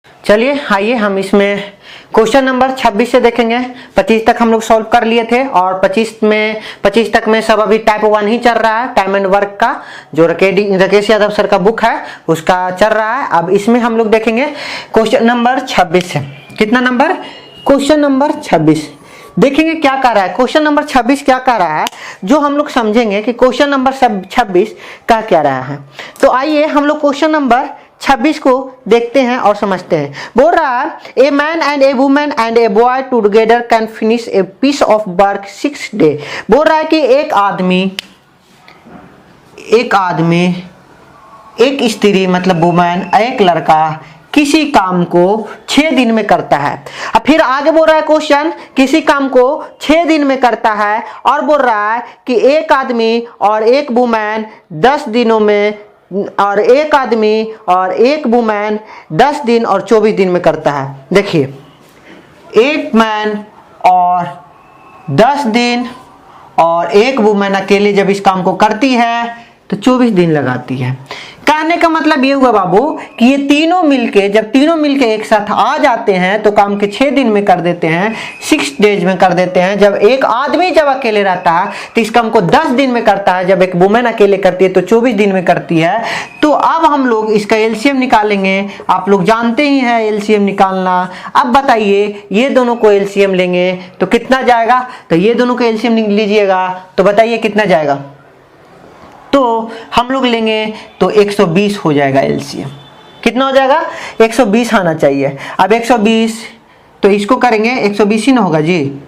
चलिए आइए हम इसमें क्वेश्चन नंबर 26 से देखेंगे। 25 तक हम लोग सॉल्व कर लिए थे और 25 तक में सब अभी टाइप 1 ही चल रहा है, टाइम एंड वर्क का, जो राकेश यादव सर का बुक है उसका चल रहा है। अब इसमें हम लोग देखेंगे क्वेश्चन नंबर 26 है। कितना नंबर? क्वेश्चन नंबर 26 देखेंगे क्या कह रहा है। क्वेश्चन नंबर 26 क्या कह रहा है, जो हम लोग समझेंगे कि क्वेश्चन नंबर 26 क्या कह रहा है। तो आइए हम लोग क्वेश्चन नंबर 26 को देखते हैं और समझते हैं। बोल रहा है a man and a woman and a boy together can finish a piece of work 6 day. बोल रहा है कि एक आदमी एक स्त्री मतलब वुमेन, एक लड़का किसी काम को 6 दिन में करता है। अब फिर आगे बोल रहा है क्वेश्चन, किसी काम को 6 दिन में करता है और बोल रहा है कि एक आदमी और एक वुमेन 10 दिनों में, और एक आदमी और एक वुमेन 10 दिन और 24 दिन में करता है। देखिए, एक मैन और 10 दिन और एक वुमेन अकेले जब इस काम को करती है तो 24 दिन लगाती है। कहने का मतलब ये हुआ बाबू कि ये जब तीनों मिलके एक साथ आ जाते हैं तो काम के 6 दिन में कर देते हैं, 6 डेज में कर देते हैं। जब एक आदमी जब अकेले रहता है तो इस काम को 10 दिन में करता है, जब एक वुमेन अकेले करती है तो 24 दिन में करती है। तो अब हम लोग इसका एलसीएम निकालेंगे। आप लोग जानते ही हैं एलसीएम निकालना। अब बताइए, ये दोनों को एलसीएम लेंगे तो कितना जाएगा? तो ये दोनों को एलसीएम लीजिएगा तो बताइए कितना जाएगा? तो हम लोग लेंगे तो 120 हो जाएगा एलसीएम। कितना हो जाएगा? 120 आना चाहिए। अब 120 तो इसको करेंगे 120 ही ना होगा जी?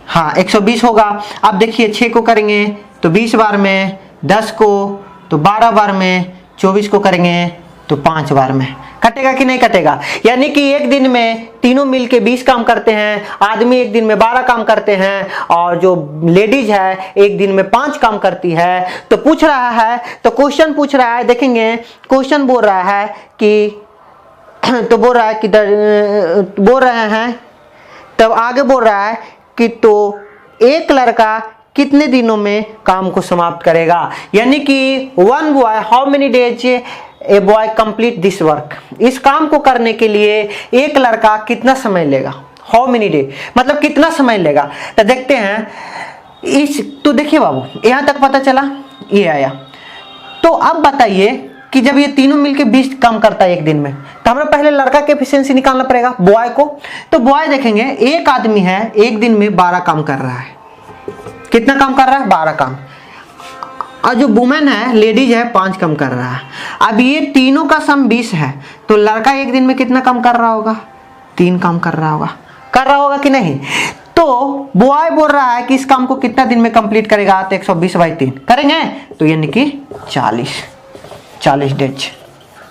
हाँ 120 होगा। अब देखिए 6 को करेंगे तो 20 बार में, 10 को तो 12 बार में, 24 को करेंगे तो 5 बार में। कटेगा कि नहीं कटेगा? यानी कि एक दिन में तीनों मिलके 20 काम करते हैं, आदमी एक दिन में 12 काम करते हैं और जो लेडीज है एक दिन में 5 काम करती है। तो पूछ रहा है, तो क्वेश्चन पूछ रहा है, देखेंगे क्वेश्चन बोल रहा है कि तो बोल रहे हैं तब आगे बोल रहा है कि तो एक लड़का कितने दिनों में काम को समाप्त करेगा। यानी कि one boy how many days a boy complete this work. इस काम को करने के लिए एक लड़का कितना समय लेगा, हाउ मेनी डे मतलब कितना समय लेगा। तो देखते हैं तो देखिए बाबू यहां तक पता चला, ये आया। तो अब बताइए कि जब ये तीनों मिलके 20 काम करता है एक दिन में, तो हमें पहले लड़का के एफिशिएंसी निकालना पड़ेगा, बॉय को। तो बॉय देखेंगे एक आदमी है एक दिन में 12 काम कर रहा है। कितना काम कर रहा है? 12 काम। और जो वुमेन है लेडीज है 5 काम कर रहा है। अब ये तीनों का सम 20 है तो लड़का एक दिन में कितना काम कर रहा होगा? 3 काम कर रहा होगा कि नहीं? तो बॉय बोल रहा है कि इस काम को कितना दिन में कंप्लीट करेगा? तो 120/3 करेंगे तो यानी कि 40 डेज।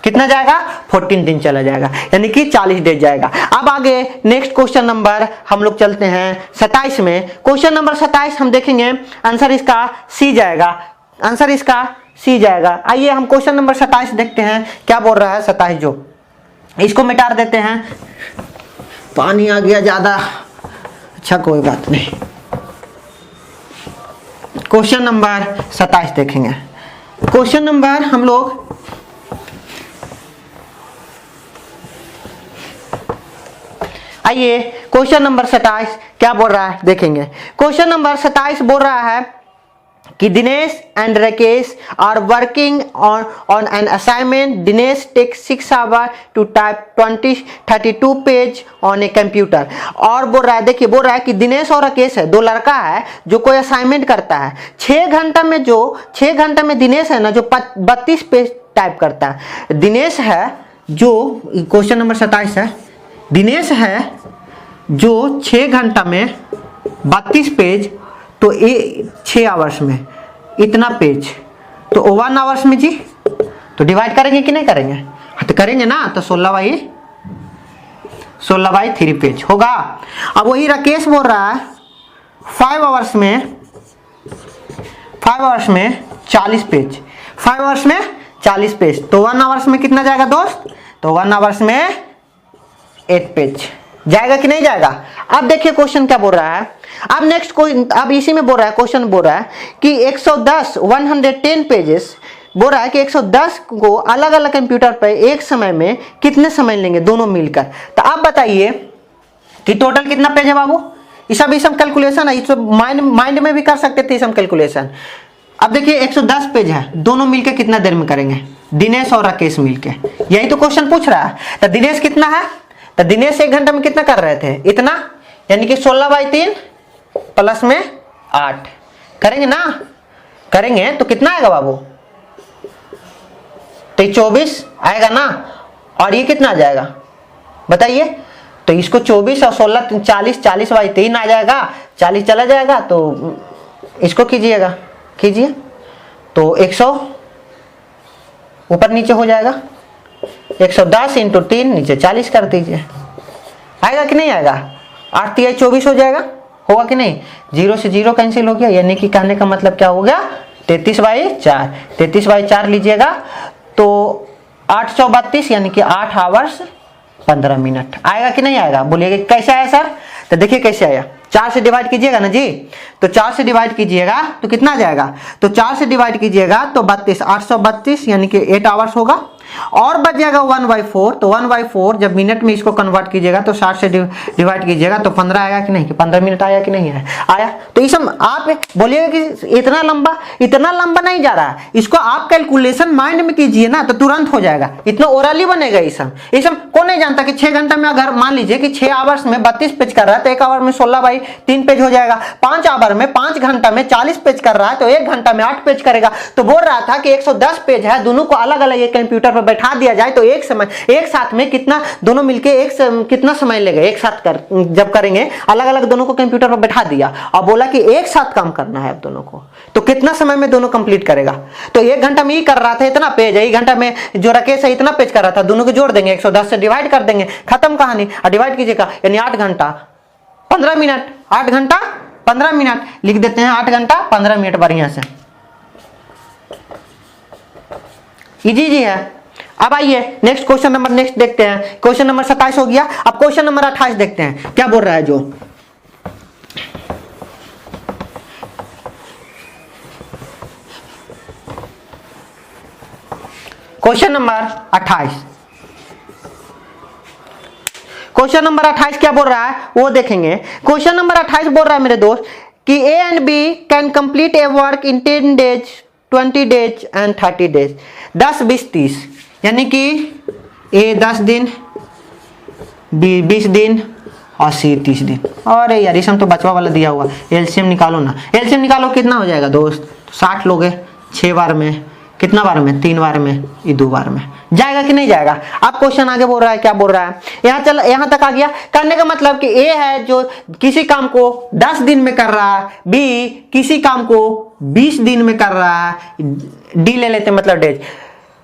कितना जाएगा? 14 दिन चला जाएगा, यानी कि 40 डेज जाएगा। अब आगे नेक्स्ट क्वेश्चन नंबर हम लोग चलते हैं 27 में। क्वेश्चन नंबर 27 हम देखेंगे, आंसर इसका सी जाएगा। आंसर इसका सी जाएगा। आइए हम क्वेश्चन नंबर 27 देखते हैं क्या बोल रहा है। 27 जो, इसको मिटा देते हैं, पानी आ गया ज्यादा, अच्छा कोई बात नहीं। क्वेश्चन नंबर 27 देखेंगे। क्वेश्चन नंबर हम लोग आइए क्वेश्चन नंबर 27 क्या बोल रहा है देखेंगे। क्वेश्चन नंबर 27 बोल रहा है कि Dinesh and Rakesh are working on an assignment. Dinesh takes 6 hour to type 32 page on a computer. और बोल रहा है, देखिए बोल रहा है कि दिनेश और राकेश है, 2 लड़का है जो कोई असाइनमेंट करता है। 6 घंटा में दिनेश है ना जो 32 पेज टाइप करता है। दिनेश है जो, क्वेश्चन नंबर 27 है, दिनेश है जो 6 घंटा में 32 पेज, तो 6 आवर्स में इतना पेज, तो 1 आवर्स में जी। तो डिवाइड करेंगे कि नहीं करेंगे? हाँ तो करेंगे ना। तो 16/3 पेज होगा। अब वही राकेश बोल रहा है 5 आवर्स में 40 पेज, 5 आवर्स में 40 पेज। तो 1 आवर्स में कितना जाएगा दोस्त? तो 1 आवर्स में 8 पेज जाएगा कि नहीं जाएगा? अब देखिए क्वेश्चन क्या बोल रहा है। अब नेक्स्ट अब इसी में बोल रहा है, क्वेश्चन बोल रहा है कि 110 पेजेस बोल रहा है कि 110 को अलग अलग कंप्यूटर पर एक समय में कितने समय लेंगे दोनों मिलकर। तो आप बताइए कि टोटल कितना पेज है बाबू। ये सब कैलकुलेशन है, ये सब माइंड में भी कर सकते थे ये सब कैलकुलेशन। अब देखिए 110 पेज है, दोनों मिलकर कितना देर में करेंगे, दिनेश और राकेश मिलके, यही तो क्वेश्चन पूछ रहा है। तो दिनेश कितना है, तो दिनेश 1 घंटे में कितना कर रहे थे, इतना, यानी कि 16/3 प्लस में 8 करेंगे ना, करेंगे तो कितना आएगा बाबू, तो 24 आएगा ना, और ये कितना आ जाएगा बताइए। तो इसको 24 और 16 40, 40/3 आ जाएगा, 40 चला जाएगा, तो इसको कीजिएगा, कीजिए तो 100 ऊपर नीचे हो जाएगा, 110 × 3 नीचे 40 कर दीजिए, आएगा कि नहीं आएगा, 8 × 24 हो जाएगा, होगा कि नहीं, 0 से 0 कैंसिल हो गया, यानी कि कहने का मतलब क्या हो गया 33/4, 33/4 लीजिएगा तो 832 यानी कि 8 आवर्स 15 मिनट आएगा कि नहीं आएगा, बोलिएगा कैसे आया सर। तो देखिए कैसे आया, 4 से डिवाइड कीजिएगा ना जी, तो 4 से डिवाइड कीजिएगा तो कितना आ जाएगा, तो 4 से डिवाइड कीजिएगा तो 32, 832 यानी कि 8 आवर्स होगा, और बच जाएगा 1/4, तो 1/4 जब मिनट में इसको कन्वर्ट कीजिएगा तो 60 से डिवाइड कीजिएगा तो 15 आएगा कि नहीं, कि 15 मिनट आया कि नहीं आया। तो इस आप बोलिएगा कि इतना लंबा नहीं जा रहा है, इसको आप कैलकुलेशन माइंड में कीजिए ना तो तुरंत हो जाएगा, इतना ओरली बनेगा। इस कौन नहीं जानता कि 6 घंटे में अगर मान लीजिए कि 6 आवर्स में 32 पेज कर रहा है तो 1 आवर में 16/3 पेज हो जाएगा, 5 आवर में 5 घंटा में 40 पेज कर रहा है तो 1 घंटा में 8 पेज करेगा। तो बोल रहा था कि 110 पेज है, दोनों को अलग अलग एक कंप्यूटर पर बैठा दिया जाए तो एक साथ में कितना दोनों मिलके कितना समय लेगा, एक साथ जब करेंगे अलग अलग दोनों को कंप्यूटर पर बैठा दिया और बोला कि एक साथ काम करना है अब दोनों को, तो कितना समय में दोनों कंप्लीट करेगा। तो 1 घंटा में ही कर रहा था इतना पेज, 1 घंटा में जो राकेश है इतना पेज कर रहा था, दोनों को जोड़ देंगे 110 से डिवाइड कर देंगे, खत्म कहानी, और डिवाइड कीजिएगा यानी 8 घंटा 15 मिनट, 8 घंटा 15 मिनट लिख देते हैं, 8 घंटा 15 मिनट बढ़िया से, इजी है। अब आइए नेक्स्ट क्वेश्चन नंबर नेक्स्ट देखते हैं, क्वेश्चन नंबर 27 हो गया। अब क्वेश्चन नंबर 28 देखते हैं क्या बोल रहा है जो, क्वेश्चन नंबर 28, क्वेश्चन नंबर 28 क्या बोल रहा है वो देखेंगे। क्वेश्चन नंबर 28 बोल रहा है मेरे दोस्त कि A and B can complete A work in 10 days, 20 days and 30 days, 10, 20, 30, यानी कि A 10 दिन, B 20 दिन और C 30 दिन। अरे यार इसमें तो बचवा वाला दिया हुआ, एलसीएम निकालो ना, एलसीएम निकालो कितना हो जाएगा दोस्त, 60 लोगे 6 बार में, कितना बार में, 3 बार में, ये 2 बार में जाएगा कि नहीं जाएगा। अब क्वेश्चन आगे बोल रहा है, क्या बोल रहा है, यहां तक आ गया। करने का मतलब कि A है जो किसी काम को 10 दिन में कर रहा है, B किसी काम को 20 दिन में कर रहा है, D ले लेते मतलब डेज,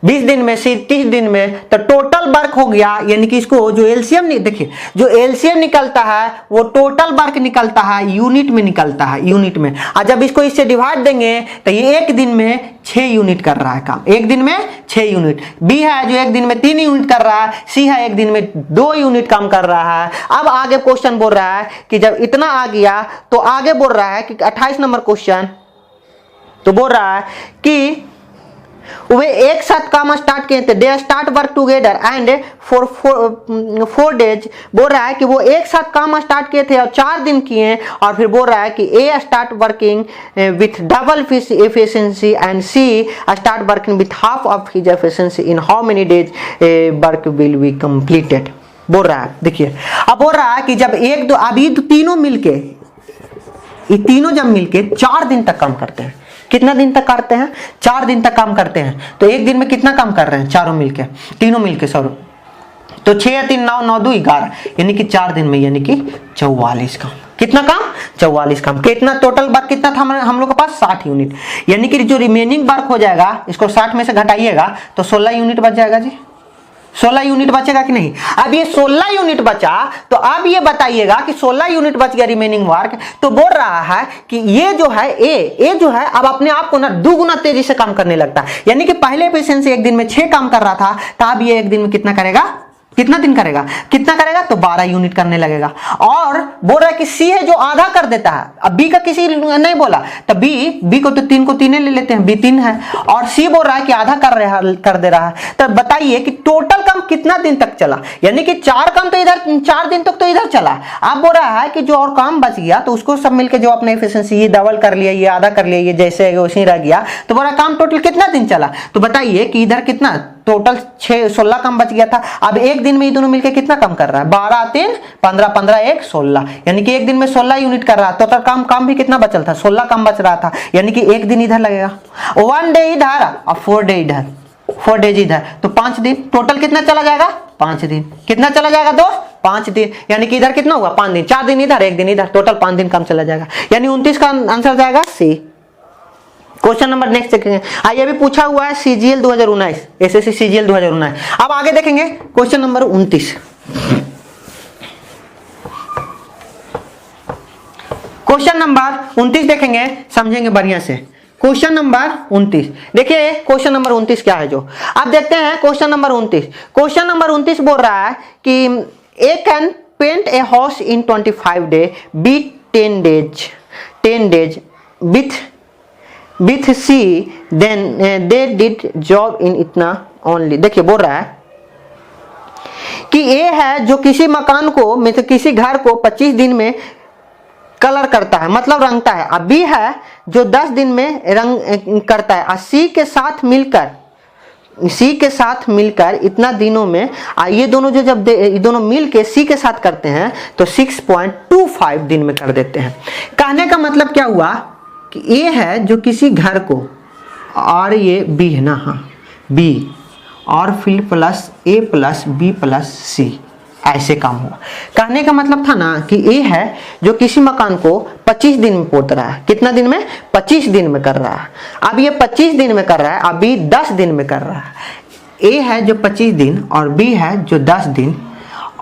20 दिन में, 30 दिन में, तो टोटल वर्क हो गया, यानी कि इसको जो एलसीएम देखिए जो एलसीएम निकलता है वो टोटल वर्क निकलता है, यूनिट में निकलता है, यूनिट में। और जब इसको इससे डिवाइड देंगे तो ये 1 दिन में 6 यूनिट कर रहा है काम, 1 दिन में 6 यूनिट। बी है जो 1 दिन में 3 यूनिट कर रहा है, सी है 1 दिन में 2 यूनिट काम कर रहा है। अब आगे क्वेश्चन बोल रहा है कि जब इतना आ गया तो आगे बोल रहा है कि 28 नंबर क्वेश्चन तो बोल रहा है कि वे एक साथ काम स्टार्ट किए थे, they start work together and for 4 days. बोल रहा है कि वो एक साथ काम स्टार्ट किए थे और 4 दिन किए, और फिर बोल रहा है कि A start working with double efficiency and C start working with half of his efficiency, in how many days work will be completed. बोल रहा है देखिए, अब बोल रहा है कि जब 1 2 अभी तीनों मिलके, ये तीनों जब मिलके 4 दिन तक काम करते हैं, कितना दिन तक करते हैं, 4 दिन तक काम करते हैं, तो 1 दिन में कितना काम कर रहे हैं चारों मिलके, तीनों मिलके सॉरी, तो 6 3 9 9 2 11, यानी कि 4 दिन में यानी कि 44 काम, कितना काम 44 काम। कितना टोटल वर्क कितना था हम लोग के पास 60 यूनिट, यानी कि जो रिमेनिंग वर्क हो जाएगा इसको 60 में से घटाइएगा तो 16 यूनिट बच जाएगा जी, 16 यूनिट बचेगा कि नहीं। अब ये 16 यूनिट बचा तो अब ये बताइएगा कि 16 यूनिट बच गया रिमेनिंग वर्क, तो बोल रहा है कि ये जो है ए जो है अब अपने आप को ना 2 गुना तेजी से काम करने लगता है, यानी कि पहले एफिशिएंसी 1 दिन में 6 काम कर रहा था, तो अब ये 1 दिन में कितना करेगा कितना दिन करेगा, कितना करेगा, तो 12 यूनिट करने लगेगा। और बोल रहा है कि सी है जो आधा कर देता है, अब बी का किसी नहीं बोला, तो बी को तो 3 को 3 ले लेते हैं, बी 3 है, और सी बोल रहा है कि आधा कर दे रहा है। तो बताइए कि टोटल काम कितना दिन तक चला, यानी कि 4 काम तो इधर 4 दिन तक तो इधर चला। अब बोल रहा है कि जो और काम बच गया तो उसको सब मिलकर जो अपने एफिशिएंसी, ये डबल कर लिया, ये आधा कर लिया, ये जैसे वैसे रह गया, तो बोल रहा काम टोटल कितना दिन चला। तो बताइए कि इधर कितना टोटल 16 काम बच गया था। अब एक दिन में ये दोनों मिलकर कितना काम कर रहा है, 12 3 15 15 1 16, यानी कि एक दिन में 16 यूनिट कर रहा है। टोटल काम भी कितना बचल था, 16 काम बच रहा था, यानी कि एक दिन इधर लगेगा, 1 डे इधर और 4 डे इधर, 4 डेज इधर, तो 5 दिन। टोटल कितना चला जाएगा, 5 दिन। कितना चला जाएगा दोस्त, 5 दिन, यानी कि इधर कितना हुआ, 5 दिन, 4 दिन इधर 1 दिन इधर, टोटल 5 दिन काम चला जाएगा, यानी 29 का आंसर जाएगा सी। क्वेश्चन नंबर नेक्स्ट देखेंगे। ये भी पूछा हुआ है सीजीएल 2019, एसएससी सीजीएल 2019। अब आगे देखेंगे क्वेश्चन नंबर 29। क्वेश्चन नंबर 29 देखेंगे, समझेंगे बढ़िया से। क्वेश्चन नंबर 29 देखिए, क्वेश्चन नंबर 29 क्या है जो आप देखते हैं। क्वेश्चन नंबर 29, क्वेश्चन नंबर 29 बोल रहा है कि A can paint a house in 25 day B 10 days with C then they did job in इतना ओनली। देखिए बोल रहा है कि ए है जो किसी मकान को, मतलब किसी घर को 25 दिन में कलर करता है, मतलब रंगता है। अब बी है जो 10 दिन में रंग करता है, और सी के साथ मिलकर इतना दिनों में, ये दोनों जो जब ये दोनों मिलके सी के साथ करते हैं तो 6.25 दिन में कर देते हैं। कहने का मतलब क्या हुआ कि ए है जो किसी घर को, और ये बी है ना, हाँ बी, और फिर प्लस ए प्लस बी प्लस सी, ऐसे काम हुआ। कहने का मतलब था ना कि ए है जो किसी मकान को 25 दिन में पोत रहा है। कितना दिन में, 25 दिन में कर रहा है। अब ये 25 दिन में कर रहा है, अब बी 10 दिन में कर रहा है। ए है जो 25 दिन और बी है जो 10 दिन,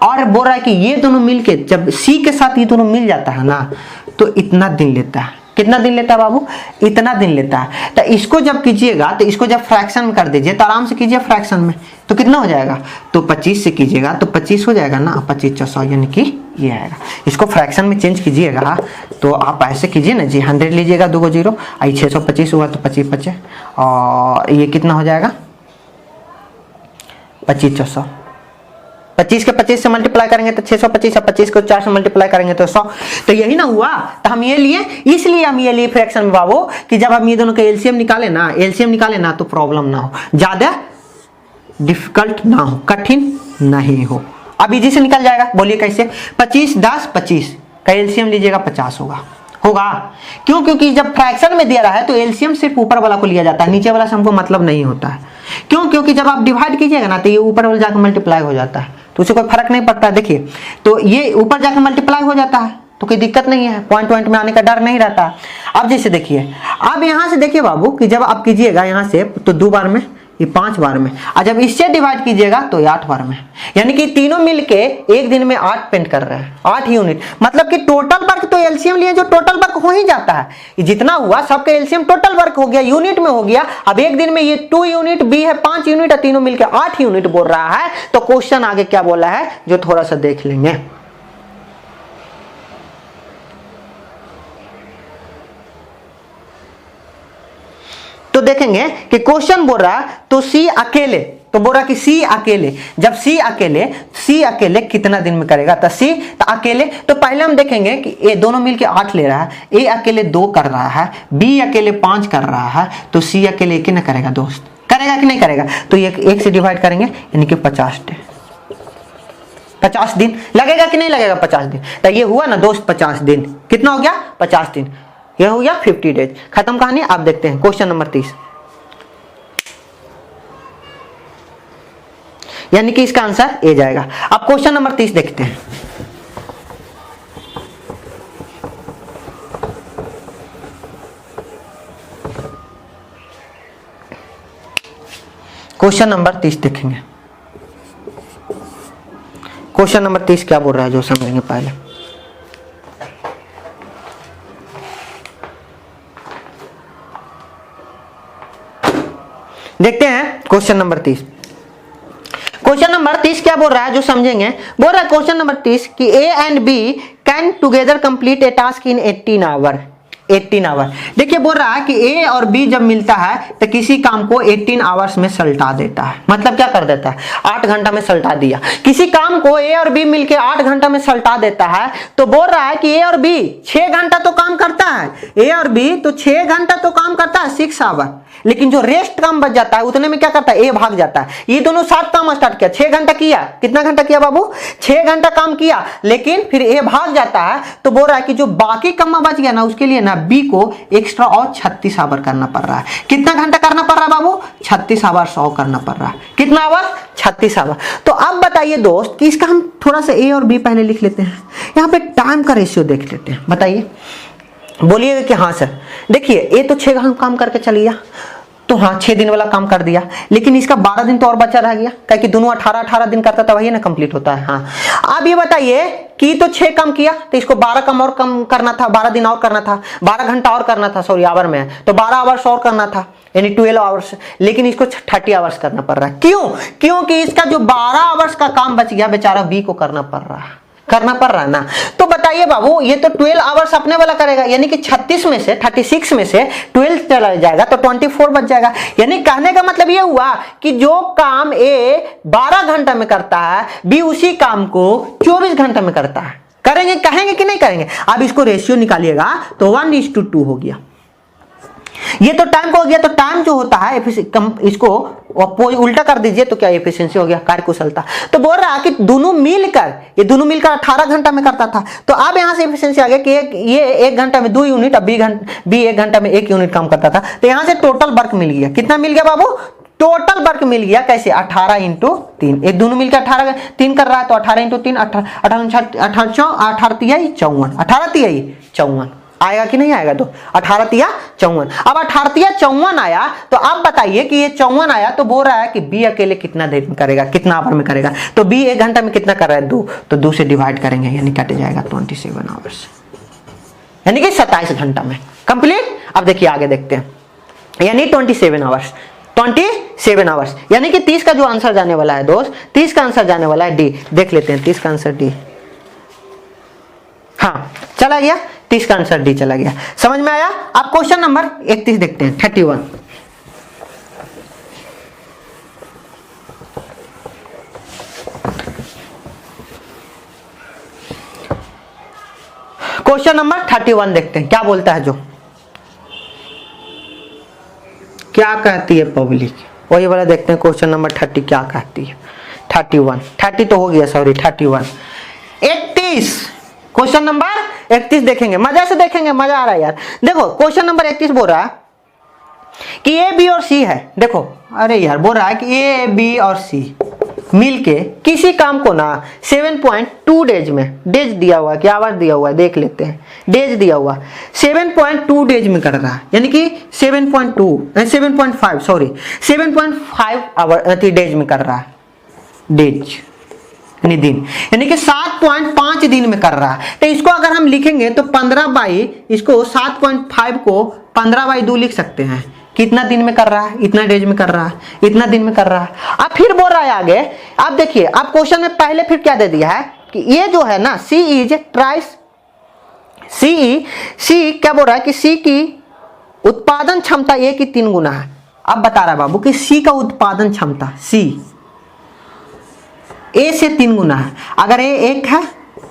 और बोल रहा है कि ये दोनों मिलके जब सी के साथ ये दोनों मिल जाता है ना, तो इतना दिन लेता है। कितना दिन लेता है बाबू, इतना दिन लेता है। तो इसको जब कीजिएगा, तो इसको जब फ्रैक्शन में कर दीजिए, तो आराम से कीजिए फ्रैक्शन में, तो कितना हो जाएगा, तो 25 से कीजिएगा तो 25 हो जाएगा ना, 25 400, यानी कि ये आएगा। इसको फ्रैक्शन में चेंज कीजिएगा तो आप ऐसे कीजिए ना जी, 100 लीजिएगा, 2 0, आई 625 हुआ तो 25 25, और ये कितना हो जाएगा 25 400। 25 के 25 से मल्टीप्लाई करेंगे तो 625, और 25 को 4 से मल्टीप्लाई करेंगे तो 100। तो यही ना हुआ, तो हम ये लिए, इसलिए हम ये लिए फ्रैक्शन में बाबू कि जब हम ये दोनों का एलसीएम निकाले ना तो प्रॉब्लम ना हो, ज्यादा डिफिकल्ट ना हो, कठिन नहीं हो। अब इजी से निकल जाएगा। बोलिए कैसे, 25 10 25 का एलसीएम लीजिएगा 50 होगा। क्यों, क्योंकि जब फ्रैक्शन में दिया रहा है तो एलसीएम सिर्फ ऊपर वाला को लिया जाता है, नीचे वाला से हमको मतलब नहीं होता है। क्यों, क्योंकि जब आप डिवाइड कीजिएगा ना तो ये ऊपर वाला जाकर मल्टीप्लाई हो जाता है, तो उसे कोई फर्क नहीं पड़ता। देखिए तो ये ऊपर जाकर मल्टीप्लाई हो जाता है तो कोई दिक्कत नहीं है, पॉइंट में आने का डर नहीं रहता। अब जैसे देखिए, अब यहाँ से देखिए बाबू कि जब आप कीजिएगा यहाँ से तो 2 बार में, ये 5 बार में, और जब इससे डिवाइड कीजिएगा तो 8 बार में, यानी कि तीनों मिलके एक दिन में 8 पेंट कर रहे हैं, 8 यूनिट। मतलब कि टोटल वर्क तो एलसीएम लिए जो टोटल वर्क हो ही जाता है, जितना हुआ सबका एलसीएम टोटल वर्क हो गया, यूनिट में हो गया। अब एक दिन में ये 2 यूनिट, बी है 5 यूनिट, और तीनों मिलके 8 यूनिट बोल रहा है। तो क्वेश्चन आगे क्या बोला है जो थोड़ा सा देख लेंगे। तो देखेंगे कि क्वेश्चन बोल रहा तो सी अकेले, तो बोल रहा कि सी अकेले, जब सी अकेले कितना दिन में करेगा, तो सी तो अकेले। तो पहले हम देखेंगे कि ए दोनों मिलके 8 ले रहा है, ए अकेले 2 कर रहा है, बी अकेले 5 कर रहा है, तो सी अकेले एक ही ना करेगा दोस्त, करेगा कि नहीं करेगा। तो ये 1 से डिवाइड करेंगे, यानी कि 50 दिन लगेगा कि नहीं लगेगा, 50 दिन। तो ये हुआ ना दोस्त 50 दिन, कितना हो गया 50 दिन, यह हो गया 50 डेज। खत्म कहानी। आप देखते हैं क्वेश्चन नंबर 30, यानी कि इसका आंसर ए जाएगा। अब क्वेश्चन नंबर 30 देखते हैं। क्वेश्चन नंबर 30 देखेंगे। क्वेश्चन नंबर 30 क्या बोल रहा है जो समझेंगे पहले। देखते हैं क्वेश्चन नंबर 30। क्वेश्चन नंबर 30 क्या बोल रहा है जो समझेंगे, बोल रहा है क्वेश्चन नंबर 30 कि A and B can together complete a task in 18 hour. 18 hour, देखिए बोल रहा है कि ए और बी जब मिलता है तो किसी काम को 18 आवर्स में सलटा देता है। मतलब क्या कर देता है, 8 घंटा में सलटा दिया। किसी काम को ए और बी मिलके 8 घंटा में सलटा देता है, तो बोल रहा है कि ए और बी 6 घंटा तो काम करता है, ए और बी तो 6 घंटा तो काम करता है, 6 आवर। लेकिन जो रेस्ट काम बच जाता है उतने में क्या करता है, ए भाग जाता है। ये दोनों साथ काम स्टार्ट किया, 6 घंटा किया, कितना घंटा किया बाबू, 6 घंटा काम किया, लेकिन फिर ए भाग जाता है। तो बोल रहा है कि जो बाकी कम्मा बच गया ना, उसके लिए ना बी को एक्स्ट्रा और 36 आवर करना पड़ रहा है। कितना घंटा करना पड़ रहा है बाबू, 36 आवर 100 करना पड़ रहा है। कितना आवर, 36 आवर। तो अब बताइए दोस्त कि इसका हम थोड़ा सा ए और बी पहले लिख लेते हैं, यहाँ पे टाइम का रेशियो देख लेते हैं। बताइए, बोलिएगा कि हाँ सर। देखिए ए तो 6 घंटा काम करके चल गया, तो हाँ 6 दिन वाला काम कर दिया, लेकिन इसका 12 दिन तो और बचा रह गया, क्योंकि दोनों 18-18 दिन करता था, वही ना कंप्लीट होता है। हाँ अब ये बताइए कि तो 6 काम किया, तो इसको 12 कम और कम करना था, 12 दिन और करना था, 12 घंटा और करना था, सॉरी आवर में, तो 12 आवर्स और करना था, यानी 12 आवर्स। लेकिन इसको 30 आवर्स करना पड़ रहा है। क्यों, क्योंकि इसका जो 12 आवर्स का काम बच गया बेचारा बी को करना पड़ रहा है, करना पड़ रहा है ना। तो बताइए बाबू, ये तो 12 आवर्स अपने वाला करेगा, यानी कि 36 में से 36 में से 12 चला जाएगा तो 24 बच जाएगा। यानी कहने का मतलब ये हुआ कि जो काम ए 12 घंटा में करता है, बी उसी काम को 24 घंटा में करता है। करेंगे, कहेंगे कि नहीं करेंगे। अब इसको रेशियो निकालिएगा तो 1:2 हो गया। ये तो टाइम को हो गया, तो टाइम जो होता है इसको उल्टा कर दीजिए तो क्या एफिशिएंसी हो गया, कार्यकुशलता। तो बोल रहा है कि दोनों मिलकर, ये दोनों मिलकर 18 घंटा में करता था, तो अब यहां से एफिशिएंसी आ गया कि ये 1 घंटा में 2 यूनिट, अब बी 1 घंटा में 1 यूनिट काम करता था। तो यहां से टोटल वर्क मिल गया, कितना मिल गया बाबू, टोटल वर्क मिल गया। कैसे, 18 × 3, एक दोनों मिलकर 18 3 कर रहा है, तो 18 × 3 18 18 तिहाई 54, 18 तिहाई 54 आएगा कि नहीं आएगा, तो 18 तिया 54। अब 18 तिया 54 आया, तो अब बताइए कि ये 54 आया, तो बोल रहा है कि बी अकेले कितना देर में करेगा, कितना आवर में करेगा। तो बी 1 घंटा में कितना कर रहा है, 2, तो 2 से डिवाइड करेंगे, यानी कट जाएगा 27 आवर्स, यानी कि 27 घंटा में कंप्लीट। अब देखिए आगे देखते हैं, यानी 27 आवर्स, 27 आवर्स, यानी कि 30 का जो आंसर जाने वाला है दोस्त, 30 का आंसर जाने वाला है डी। देख लेते हैं 30 का आंसर डी, हाँ चला गया, 30 का आंसर डी चला गया। समझ में आया। अब क्वेश्चन नंबर 31 देखते हैं, 31। क्वेश्चन नंबर 31 देखते हैं क्या बोलता है, जो क्या कहती है पब्लिक, वही वाला देखते हैं। क्वेश्चन नंबर 30 क्या कहती है, 30 तो हो गया, सॉरी 31, 31 क्वेश्चन नंबर 31 देखेंगे, मजा से देखेंगे, मजा आ रहा है यार। देखो क्वेश्चन नंबर 31 बोल रहा है कि ए बी और सी है। देखो अरे यार, बोल रहा है कि ए बी और सी मिलके किसी काम को ना 7.2 डेज में, डेज दिया हुआ है कि आवर दिया हुआ है, देख लेते हैं, डेज दिया हुआ 7.2 डेज में कर रहा है, यानी कि 7.5 सॉरी 7.5 आवर डेज में कर रहा है, डेज यानी दिन, यानी कि 7.5 दिन में कर रहा है। तो इसको अगर हम लिखेंगे तो 15 बाई, इसको 7.5 को 15 बाई 2 लिख सकते हैं। कितना दिन में कर रहा है, इतना डेज में कर रहा है, इतना दिन में कर रहा है। अब फिर बोल रहा है आगे, अब देखिए, अब क्वेश्चन में पहले फिर क्या दे दिया है कि ये जो है ना सी इज ट्राइस, सी क्या बोल रहा है कि सी की उत्पादन क्षमता ए की 3 गुना है। अब बता रहा है बाबू कि सी का उत्पादन क्षमता, सी ए से 3 गुना है। अगर ए 1 है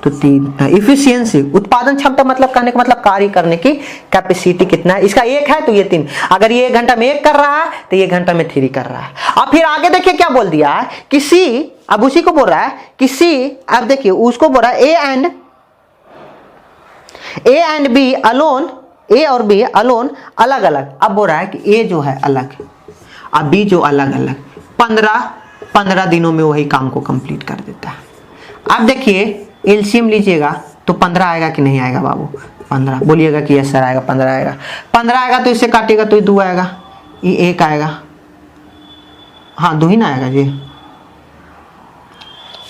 तो 3, इफिशियंसी उत्पादन क्षमता मतलब कहने का मतलब कार्य करने की कैपेसिटी कितना है, इसका 1 है तो ये 3। अगर ये 1 घंटा में 1 कर रहा है तो ये घंटा में 3 कर रहा है। अब फिर आगे देखिए क्या बोल दिया है कि सी, अब उसी को बोल रहा है कि सी, अब देखिए उसको बोल रहा है ए एंड बी अलोन, ए और बी अलोन अलग अलग। अब बोल रहा है कि ए जो है अलग, अब बी जो अलग अलग, 15 दिनों में वही काम को कंप्लीट कर देता है। अब देखिए एलसीएम लीजिएगा तो 15 आएगा कि नहीं आएगा बाबू, 15 बोलिएगा कि यस सर आएगा, 15 आएगा। 15 आएगा तो इससे काटिएगा तो ये 2 आएगा, ये 1 आएगा, हाँ 2 ही ना आएगा जी,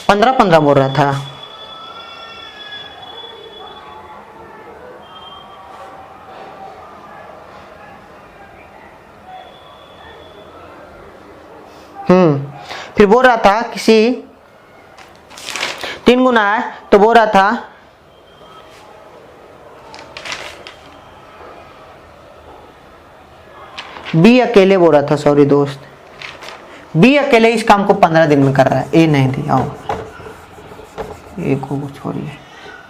15 बोल रहा था। फिर बोल रहा था किसी 3 गुना है तो बोल रहा था बी अकेले बोल रहा था, सॉरी दोस्त, बी अकेले इस काम को 15 दिन में कर रहा है, ए नहीं दिया हो, ए को छोड़िए,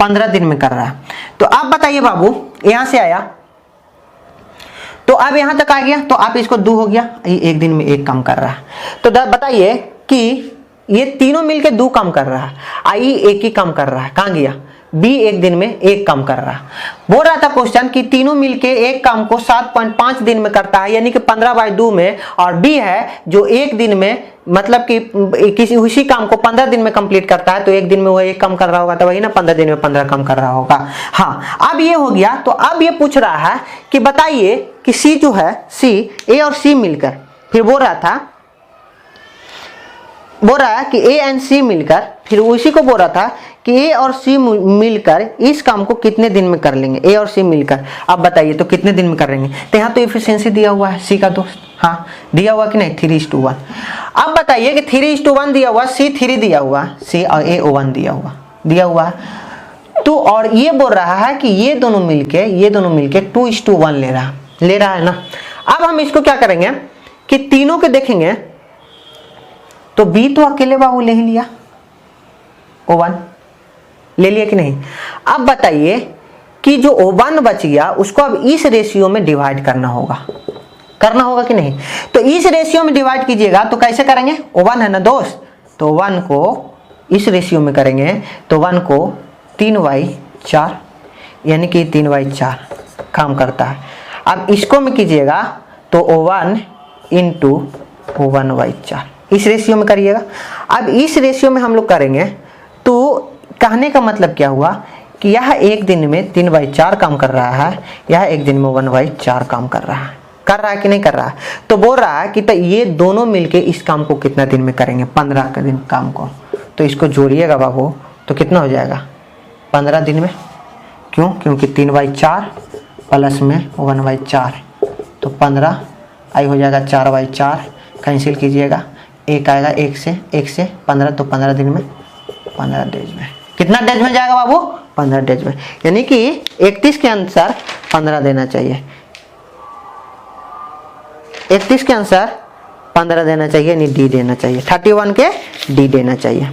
15 दिन में कर रहा है। तो आप बताइए बाबू, यहां से आया तो अब यहां तक आ गया, तो आप इसको 2 हो गया, ये एक दिन में एक काम कर रहा है। तो बताइए कि ये तीनों मिलके 2 काम कर रहा है, आई एक ही काम कर रहा है, कहां गया, बी एक दिन में एक काम कर रहा है। बोल रहा था क्वेश्चन कि तीनों मिलके एक काम को 7.5 दिन में करता है, यानी कि 15/2 में, और बी है जो एक दिन में, मतलब कि किसी उसी काम को 15 दिन में कंप्लीट करता है, तो एक दिन में वो एक काम कर रहा होगा, तो वही ना 15 दिन में 15 काम कर रहा होगा। हाँ, अब ये हो गया। तो अब ये पूछ रहा है कि बताइए कि सी जो है, सी, ए और सी मिलकर, फिर बोल रहा है कि ए एंड सी मिलकर, फिर उसी को बोल रहा था कि ए और सी मिलकर इस काम को कितने दिन में कर लेंगे, ए और सी मिलकर। अब बताइए तो कितने दिन में कर लेंगे। तो यहाँ तो एफिशिएंसी दिया हुआ है सी का दोस्त, हाँ दिया हुआ कि नहीं, 3:1। अब बताइए कि 3:1 दिया हुआ, सी 3 दिया हुआ, सी और ए 1 दिया हुआ तो, और ये बोल रहा है कि ये दोनों मिलके 2:1 ले रहा है ना। अब हम इसको क्या करेंगे कि तीनों के देखेंगे, तो बी तो अकेले बाबू ले ही लिया, O1 ले लिया कि नहीं। अब बताइए कि जो O1 बच गया उसको अब इस रेशियो में डिवाइड करना होगा कि नहीं। तो इस रेशियो में डिवाइड कीजिएगा, तो कैसे करेंगे, O1 है ना दोस्त, तो 1 को इस रेशियो में करेंगे, तो 1 को 3/4, यानी कि 3/4 काम करता है। अब इसको में कीजिएगा तो O1 इंटू 1/4 इस रेशियो में करिएगा। अब इस रेशियो में हम लोग करेंगे, तो कहने का मतलब क्या हुआ कि यह एक दिन में 3/4 काम कर रहा है, यह एक दिन में 1/4 काम कर रहा है कि नहीं कर रहा है। तो बोल रहा है कि तो ये दोनों मिलके इस काम को कितना दिन में करेंगे, 15 का दिन काम को। तो इसको जोड़िएगा बाबू, तो कितना हो जाएगा, 15 दिन में। क्यों, क्योंकि 3/4 प्लस में 1/4, तो 15 आई हो जाएगा 4/4, कैंसिल कीजिएगा, एक आएगा, एक से 15, तो 15 दिन में, 15 डेज में। कितना डेज में जाएगा बाबू, 15 डेज में, यानी कि 31 के अनुसार 15 देना चाहिए, 31 के अनुसार 15 देना चाहिए, यानी डी देना चाहिए, 31 के डी देना चाहिए।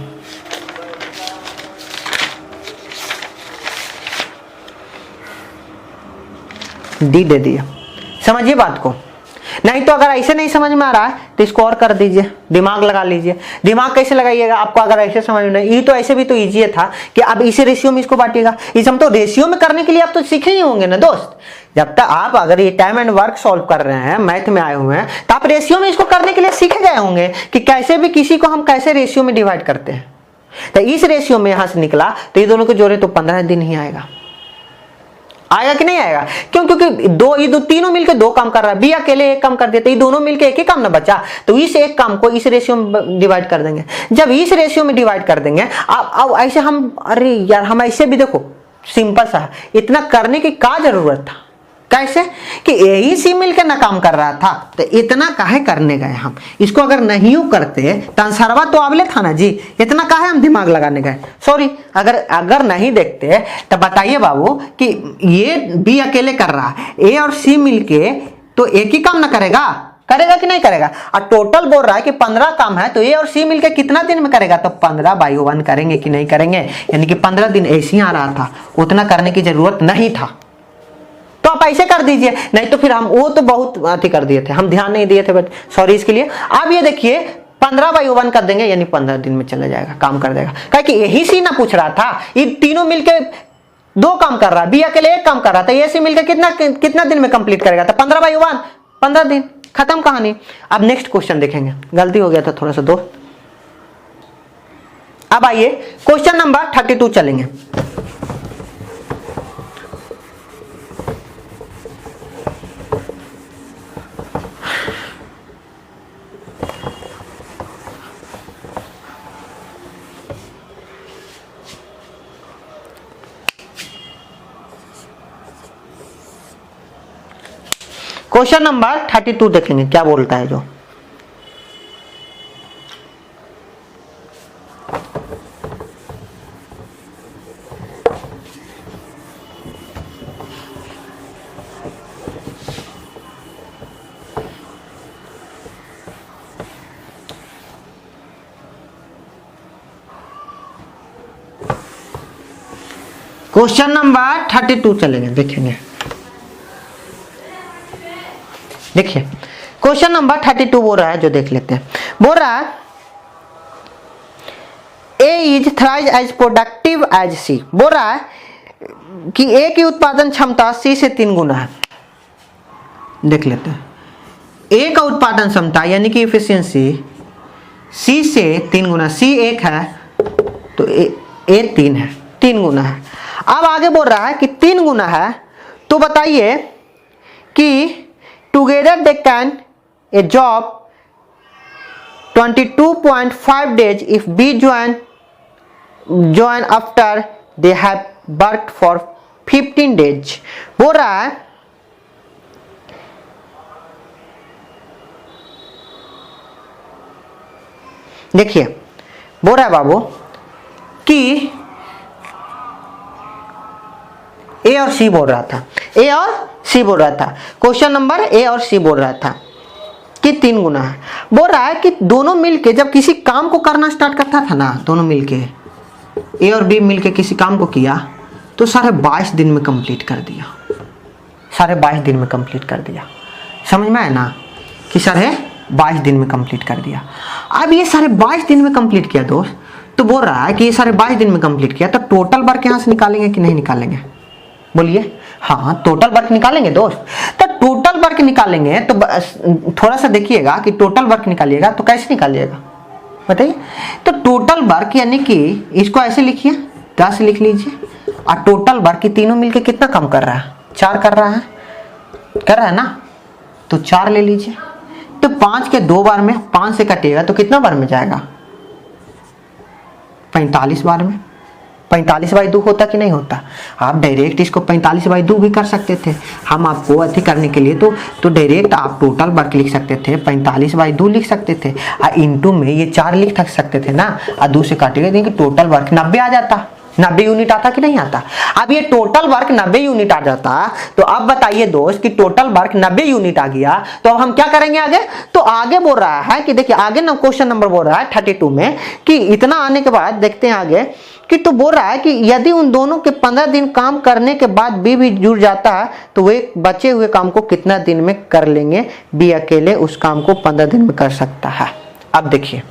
डी दे दिया, समझिए बात को। नहीं तो अगर ऐसे नहीं समझ में आ रहा है तो इसको और कर दीजिए, दिमाग लगा लीजिए। दिमाग कैसे लगाइएगा आपको, अगर ऐसे समझ में नहीं, ये तो ऐसे भी तो इजी था कि अब इसी रेशियो में इसको बांटिएगा। इस हम तो रेशियो में करने के लिए आप तो सीखे ही होंगे ना दोस्त। जब तक आप अगर ये टाइम एंड वर्क सॉल्व कर रहे हैं, मैथ में आए हुए हैं, तो आप रेशियो में इसको करने के लिए सीखे गए होंगे कि कैसे भी किसी को हम कैसे रेशियो में डिवाइड करते हैं। तो इस रेशियो में यहां से निकला, तो ये दोनों को जोड़े तो 15 दिन ही आएगा कि नहीं आएगा। क्यों, क्योंकि ये तीनों मिलकर 2 काम कर रहा है, बी अकेले एक काम कर देते, ये दोनों मिलकर एक ही काम ना बचा, तो इस एक काम को इस रेशियो में डिवाइड कर देंगे। जब इस रेशियो में डिवाइड कर देंगे, अब ऐसे हम, अरे यार हम ऐसे भी देखो, सिंपल सा, इतना करने की क्या जरूरत था, कैसे कि यही सी मिलकर ना काम कर रहा था, तो इतना काहे करने गए हम। इसको अगर नहीं करते तो आंसरवा तो आवले था ना जी, इतना काहे हम दिमाग लगाने गए। सॉरी, अगर नहीं देखते तो बताइए बाबू कि ये बी अकेले कर रहा है, ए और सी मिलके तो एक ही काम ना करेगा कि नहीं करेगा। और टोटल बोल रहा है कि 15 काम है, तो ए और सी मिलके कितना दिन में करेगा, तो 15/1 करेंगे कि नहीं करेंगे, यानी कि 15 दिन ऐसे ही आ रहा था, उतना करने की जरूरत नहीं था। तो आप ऐसे कर दीजिए, नहीं तो फिर हम वो तो बहुत अति कर दिए थे, हम ध्यान नहीं दिए थे, बट सॉरी इसके लिए। आप ये देखिए 15/1 कर देंगे, यानी 15 दिन में चला जाएगा, काम कर देगा। क्या कि यही सी ना पूछ रहा था, ये तीनों मिलके 2 काम कर रहा है, बी अकेले 1 काम कर रहा था, ये सी मिलकर कितना दिन में कंप्लीट करेगा, तो 15/1 15 दिन, खत्म कहानी। अब नेक्स्ट क्वेश्चन देखेंगे, गलती हो गया था थोड़ा सा दोस्त। अब आइए क्वेश्चन नंबर 32 चलेंगे। क्वेश्चन नंबर 32 देखेंगे क्या बोलता है। जो क्वेश्चन नंबर 32 चलेंगे, देखेंगे। देखिए क्वेश्चन नंबर 32 बोल रहा है, जो देख लेते हैं। बोल रहा है A is thrice as productive as C। बोल रहा है कि A की उत्पादन क्षमता C से 3 गुना है। देख लेते हैं, A का उत्पादन क्षमता यानी कि इफिशियंसी C से 3 गुना, C 1 है तो A 3 है, 3 गुना है। अब आगे बोल रहा है कि 3 गुना है, तो बताइए कि together they can a job 22.5 days if B join after they have worked for 15 days। बोल रहा है देखिए, बोल रहा है बाबू कि ए और सी बोल रहा था, ए और सी बोल रहा था, क्वेश्चन नंबर ए और सी बोल रहा था कि 3 गुना है। बोल रहा है कि दोनों मिलके जब किसी काम को करना स्टार्ट करता था ना, दोनों मिलके ए और बी मिलके किसी काम को किया तो 22.5 दिन में कंप्लीट कर दिया, 22.5 दिन में कंप्लीट कर दिया। समझ में आया ना कि 22.5 दिन में कंप्लीट कर दिया। अब ये 22.5 दिन में कंप्लीट किया दोस्त, तो बोल रहा है कि ये 22.5 दिन में कंप्लीट किया, तो टोटल वर्क यहाँ से निकालेंगे कि नहीं निकालेंगे? बोलिए। हाँ, टोटल वर्क निकालेंगे दोस्त। तो टोटल वर्क निकालेंगे तो थोड़ा सा देखिएगा कि टोटल वर्क निकालिएगा तो कैसे निकालिएगा बताइए। तो टोटल वर्क यानी कि इसको ऐसे लिखिए, 10 लिख लीजिए, और टोटल वर्क की तीनों मिलके कितना काम कर रहा है? 4 कर रहा है ना, तो 4 ले लीजिए। तो 5 के 2 बार में 5 से कटेगा तो कितना बार में जाएगा? 45 बार में। 45/2 होता कि नहीं होता? आप डायरेक्ट इसको 45/2 भी कर सकते थे। हम आपको अति करने के लिए तो डायरेक्ट आप टोटल वर्क लिख सकते थे, 45/2 लिख सकते थे, और इनटू में ये 4 लिख सकते थे ना, और 2 से काटेगा देखिए टोटल वर्क 90 आ जाता, 90 यूनिट आता कि नहीं आता? अब ये टोटल वर्क 90 यूनिट आ जाता, तो अब बताइए दोस्त कि टोटल वर्क 90 यूनिट आ गया, तो अब हम क्या करेंगे आगे? तो आगे बोल रहा है कि देखिए आगे ना क्वेश्चन नंबर बोल रहा है 32 में कि इतना आने के बाद देखते हैं आगे कि, तो बोल रहा है कि यदि उन दोनों के 15 दिन काम करने के बाद बी भी जुड़ जाता है तो वे बचे हुए काम को कितना दिन में कर लेंगे? बी अकेले उस काम को 15 दिन में कर सकता है। अब देखिए,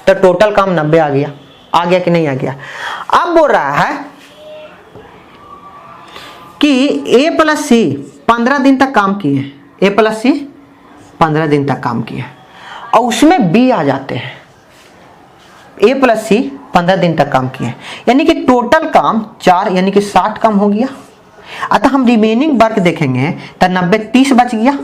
तो टोटल काम 90 आ गया कि नहीं आ गया? अब बोल रहा है कि ए प्लस सी 15 दिन तक काम किए, ए प्लस सी 15 दिन तक काम किए, और उसमें बी आ जाते हैं। ए प्लस सी 15 दिन तक काम किए, यानी कि टोटल काम 4 यानी कि 60 काम हो गया। अतः हम रिमेनिंग वर्क देखेंगे तो 90 30 बच गया,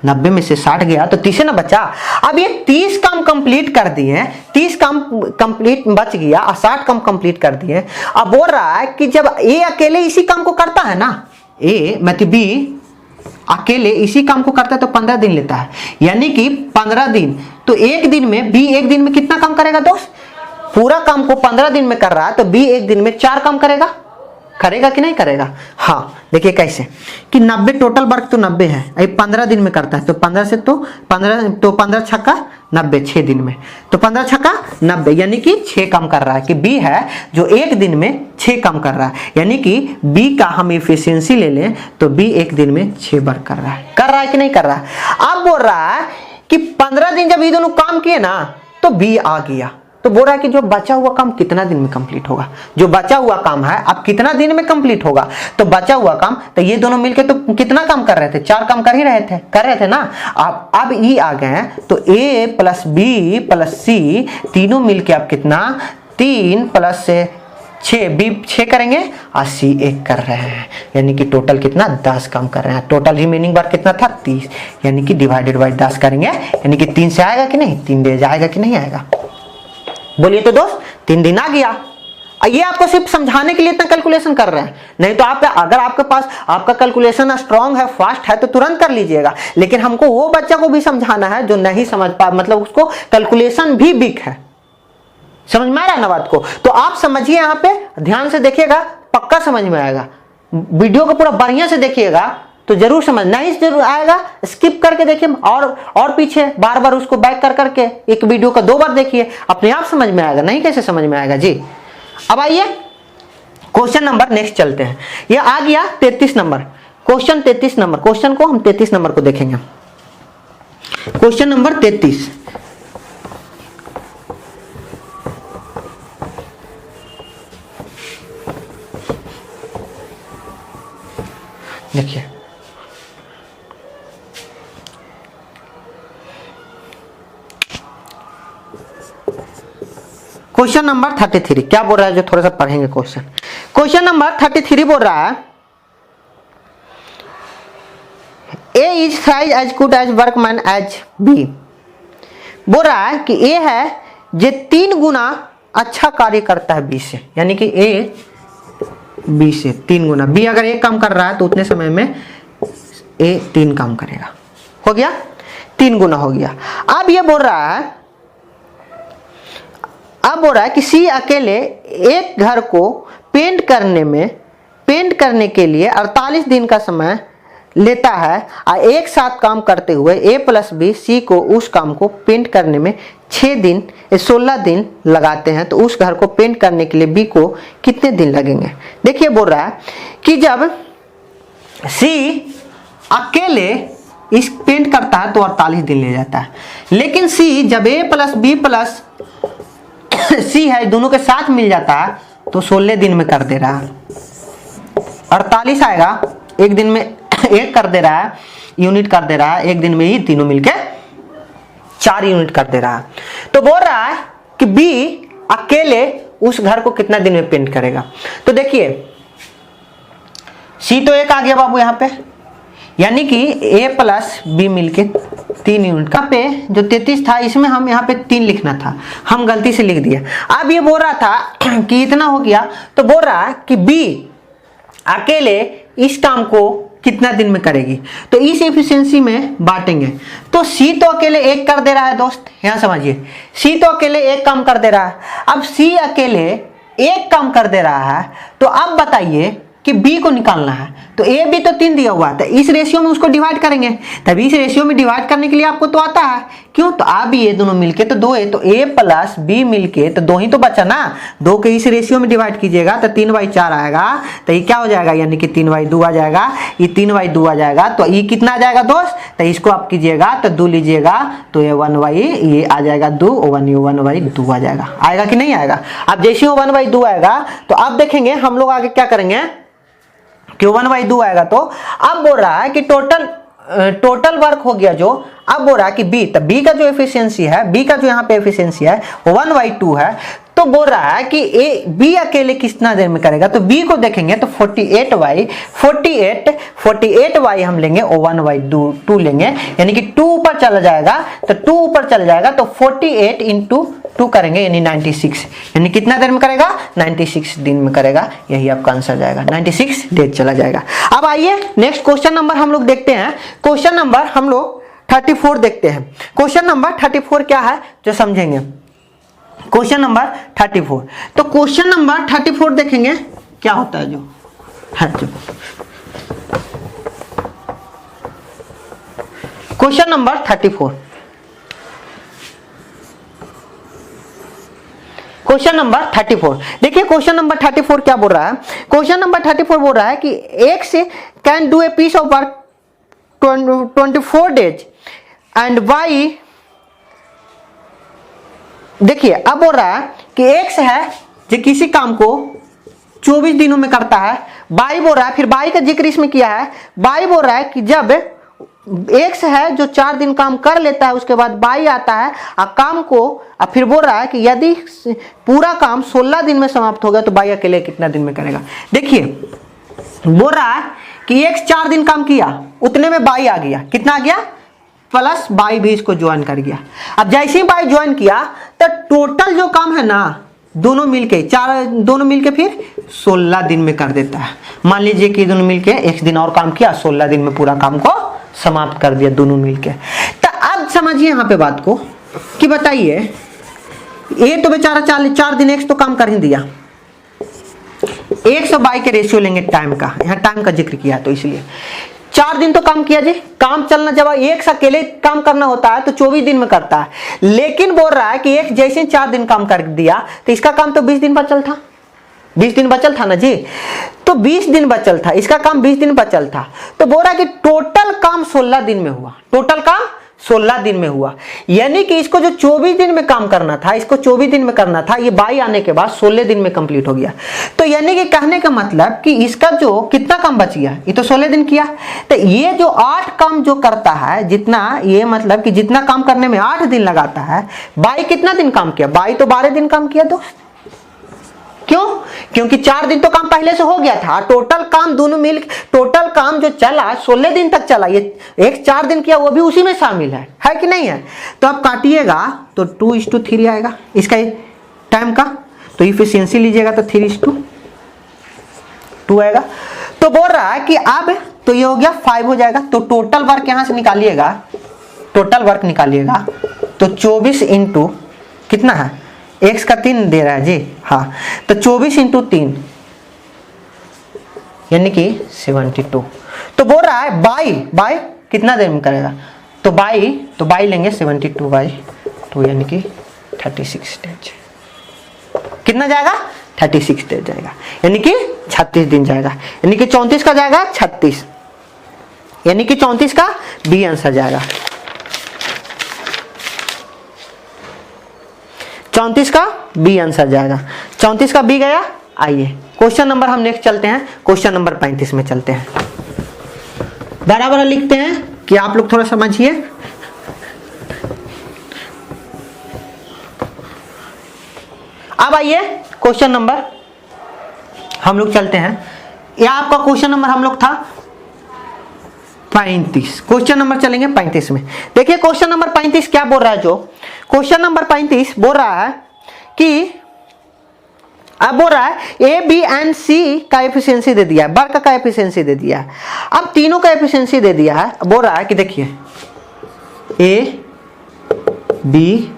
90 में से 60 गया तो 30 ना बचा। अब ये 30 काम कंप्लीट कर दिए, 30 काम कंप्लीट बच गया और 60 काम कंप्लीट कर दिए। अब बोल रहा है कि जब ए अकेले इसी काम को करता है ना, ए मतलब बी अकेले इसी काम को करता है तो 15 दिन लेता है, यानी कि 15 दिन, तो एक दिन में बी एक दिन में कितना काम करेगा दोस्त? पूरा काम को 15 दिन में कर रहा है तो बी एक दिन में 4 काम करेगा कि नहीं करेगा? हाँ, देखिए कैसे कि 90 टोटल वर्क तो 90 है, अभी 15 दिन में करता है, तो 15 से तो 15 छक्का 90, 6 दिन में, तो 15 छक्का 90 यानी कि 6 काम कर रहा है। कि बी है जो एक दिन में 6 काम कर रहा है, यानी कि बी का हम इफिशियंसी ले लें तो बी एक दिन में 6 वर्क कर रहा है कि नहीं कर रहा है? अब बोल रहा है कि 15 दिन जब ये दोनों काम किए ना तो बी आ गया, तो बोल रहा है कि जो बचा हुआ काम कितना दिन में कंप्लीट होगा? जो बचा हुआ काम है अब कितना दिन में कंप्लीट होगा? तो बचा हुआ काम, तो ये दोनों मिलके तो कितना काम कर रहे थे? 4 काम कर रहे थे ना। अब ई आ गए हैं तो ए प्लस बी प्लस सी तीनों मिलके अब कितना? 3 प्लस से 6, बी 6 करेंगे और सी 1 कर रहे हैं, यानी कि टोटल कितना? 10 काम कर रहे हैं। टोटल रिमेनिंग वर्क कितना था? 30, यानी कि डिवाइडेड बाई 10 करेंगे, यानी कि 3 से आएगा कि नहीं? 3 डेज आएगा कि नहीं आएगा? बोलिए तो दोस्त, 3 दिन आ गया। ये आपको सिर्फ समझाने के लिए इतना कैलकुलेशन कर रहे हैं, नहीं तो आप अगर आपके पास आपका कैलकुलेशन स्ट्रांग है, फास्ट है तो तुरंत कर लीजिएगा, लेकिन हमको वो बच्चा को भी समझाना है जो नहीं समझ पा, मतलब उसको कैलकुलेशन भी वीक है। समझ में आ रहा है ना बात को? तो आप समझिए, यहाँ पे ध्यान से देखिएगा, पक्का समझ में आएगा। वीडियो को पूरा बढ़िया से देखिएगा तो जरूर समझ, नहीं जरूर आएगा स्किप करके देखिए, और पीछे बार बार उसको बैक कर करके एक वीडियो का 2 बार देखिए, अपने आप समझ में आएगा। नहीं कैसे समझ में आएगा जी? अब आइए क्वेश्चन नंबर नेक्स्ट चलते हैं। ये आ गया 33 नंबर, क्वेश्चन 33 नंबर। क्वेश्चन को हम 33 नंबर को देखेंगे। क्वेश्चन नंबर 33, देखिए क्वेश्चन नंबर 33 क्या बोल रहा है, जो थोड़ा सा पढ़ेंगे क्वेश्चन। क्वेश्चन नंबर 33 बोल रहा है A is thrice as good as workman as B. बोल रहा है कि ए है जो 3 गुना अच्छा कार्य करता है बी से, यानी कि ए बी से 3 गुना। बी अगर एक काम कर रहा है तो उतने समय में ए 3 काम करेगा। हो गया, 3 गुना हो गया। अब ये बोल रहा है, अब बोल रहा है कि सी अकेले एक घर को पेंट करने के लिए 48 दिन का समय लेता है और एक साथ काम करते हुए ए प्लस बी सी को उस काम को पेंट करने में 16 दिन लगाते हैं, तो उस घर को पेंट करने के लिए बी को कितने दिन लगेंगे। देखिए बोल रहा है कि जब सी अकेले इस पेंट करता है तो 48 दिन ले जाता है, लेकिन सी जब ए प्लस बी प्लस सी है दोनों के साथ मिल जाता है तो 16 दिन में कर दे रहा है। 48 आएगा, एक दिन में एक कर दे रहा है, यूनिट कर दे रहा है, एक दिन में ही तीनों मिलके 4 यूनिट कर दे रहा है। तो बोल रहा है कि बी अकेले उस घर को कितना दिन में पेंट करेगा। तो देखिए सी तो एक आ गया बाबू यहाँ पे, यानी कि ए प्लस बी मिलके 3 यूनिट का। पे जो 33 था इसमें हम यहाँ पे 3 लिखना था, हम गलती से लिख दिया। अब ये बोल रहा था कि इतना हो गया, तो बोल रहा है कि बी अकेले इस काम को कितना दिन में करेगी, तो इस एफिशिएंसी में बांटेंगे। तो सी तो अकेले एक कर दे रहा है दोस्त, यहां समझिए, सी तो अकेले एक काम कर दे रहा है। अब सी अकेले एक काम कर दे रहा है, तो अब बताइए कि बी को निकालना है। तो ए बी तो 3 दिया हुआ है, तो इस रेशियो में उसको डिवाइड करेंगे, तभी इस रेशियो में डिवाइड करने के लिए आपको तो आता है। क्यों, तो आप ये दोनों मिलके तो 2 है, तो ए प्लस बी मिलके तो 2 ही तो बचा ना, 2 के इस रेशियो में डिवाइड कीजिएगा तो 3/4 आएगा। तो ये क्या हो जाएगा, यानी कि 3/2 आ जाएगा, ये 3/2 आ जाएगा। तो ये कितना आ जाएगा दोस्त, तो इसको आप कीजिएगा तो 2 लीजिएगा तो ये 1/, ये आ जाएगा 2, 1/2 आ जाएगा। आएगा कि नहीं आएगा। अब जैसे 1/2 आएगा तो अब देखेंगे हम लोग आगे क्या करेंगे कि 1/2 आएगा। तो अब बोल रहा है कि टोटल वर्क हो गया जो, अब बोल रहा है कि बी, तो बी का जो एफिशिएंसी है, बी का जो यहाँ पे एफिशिएंसी है 1/2 है। तो बोल रहा है कि ए बी अकेले कितना देर में करेगा, तो बी को देखेंगे तो 48y हम लेंगे और 1/2 लेंगे, यानी कि 2 ऊपर चला जाएगा, तो 2 ऊपर चल जाएगा तो 48 × 2 करेंगे यानी 96, यानी कितना देर में करेगा, 96 दिन में करेगा। यही आपका आंसर जाएगा, 96 डेज चला जाएगा। अब आइए नेक्स्ट क्वेश्चन नंबर हम लोग देखते हैं। क्वेश्चन नंबर हम लोग 34 देखते हैं। क्वेश्चन नंबर 34 क्या है जो समझेंगे। क्वेश्चन नंबर 34, तो क्वेश्चन नंबर 34 देखेंगे क्या होता है जो क्वेश्चन नंबर 34, क्वेश्चन नंबर 34 देखिए। क्वेश्चन नंबर 34 क्या बोल रहा है, क्वेश्चन नंबर 34 बोल रहा है कि x can do a piece of work 24 days and y, देखिए अब बोल रहा है कि x है जो किसी काम को 24 दिनों में करता है, y बोल रहा है, फिर y का जिक्र इसमें किया है, y बोल रहा है कि जब x है जो 4 दिन काम कर लेता है उसके बाद y आता है और काम को, और फिर बोल रहा है कि यदि पूरा काम 16 दिन में समाप्त हो गया तो y अकेले कितना दिन में करेगा। देखिए बोल रहा है कि x 4 दिन काम किया, उतने में y आ गया, कितना आ गया, प्लस y भी इसको ज्वाइन कर गया। अब जैसे ही y ज्वाइन किया तो टोटल जो काम है ना दोनों मिलके फिर 16 दिन में कर देता है। मान लीजिए कि दोनों मिलके एक दिन और काम किया, 16 दिन में पूरा काम को समाप्त कर दिया दोनों मिलके। तो अब समझिए यहाँ पे बात को कि बताइए, ये तो बेचारा 4 दिन x तो काम कर ही दिया, x और y के रेशियो लेंगे टाइम का, यहाँ टाइम का जिक्र किया तो इसलिए 4 दिन तो काम किया जी, काम चलना जब एक अकेले काम करना होता है तो 24 दिन में करता है, लेकिन बोल रहा है कि एक जैसे 4 दिन काम कर दिया तो इसका काम तो 20 दिन पर चलता, 20 दिन बचल था ना जी, तो 20 दिन बचल था, इसका काम 20 दिन बचल था, तो बोल रहा है कि टोटल काम 16 दिन में हुआ, टोटल काम 16 दिन में हुआ। यानी कि इसको जो 24 दिन में काम करना था, इसको 24 दिन में करना था, ये 22 आने के बाद 16 दिन में कंप्लीट हो गया। तो यानी कि कहने का मतलब कि इसका जो कितना काम बच गया, ये तो 16 दिन किया, तो ये जो 8 काम जो करता है, जितना ये मतलब कि जितना काम करने में 8 दिन लगाता है, 22 कितना दिन काम किया, 22 तो 12 दिन काम किया। तो क्यों? क्योंकि 4 दिन तो काम पहले से हो गया था, टोटल काम दोनों मिल, टोटल काम जो चला 16 दिन तक चला, ये एक 4 दिन किया वो भी उसी में शामिल है कि नहीं है। तो अब काटिएगा तो 2:3 आएगा इसका टाइम का, तो इफिशियंसी लीजिएगा तो 3:2 आएगा। तो बोल रहा है कि अब तो ये हो गया 5 हो जाएगा, तो टोटल वर्क यहां से निकालिएगा, टोटल वर्क निकालिएगा तो 24 इंटू कितना है, x का 3 दे रहा है जी, हाँ, तो 24 इंटू 3 यानी कि 72। तो बोल रहा है बाई कितना देर में करेगा, तो बाई लेंगे 72/2 यानी कि 36 डेज। कितना जाएगा, 36 डेज जाएगा, यानी कि 36 दिन जाएगा, यानी कि 34 का जाएगा 36, यानी कि 34 का बी आंसर जाएगा, 34 का बी आंसर जाएगा, 34 का बी गया। आइए क्वेश्चन नंबर हम नेक्स्ट चलते हैं, क्वेश्चन नंबर 35 में चलते हैं। बराबर लिखते हैं कि आप लोग थोड़ा समझिए। अब आइए क्वेश्चन नंबर हम लोग चलते हैं, यह आपका क्वेश्चन नंबर हम लोग था 35, क्वेश्चन नंबर चलेंगे 35 में। देखिए क्वेश्चन नंबर 35 क्या बोल रहा है, जो क्वेश्चन नंबर 35 बोल रहा है कि अब बोल रहा है ए बी एंड सी का एफिशिएंसी दे दिया है, वर्क का एफिशिएंसी दे दिया है, अब तीनों का एफिशिएंसी दे दिया है। बोल रहा है कि देखिए ए बी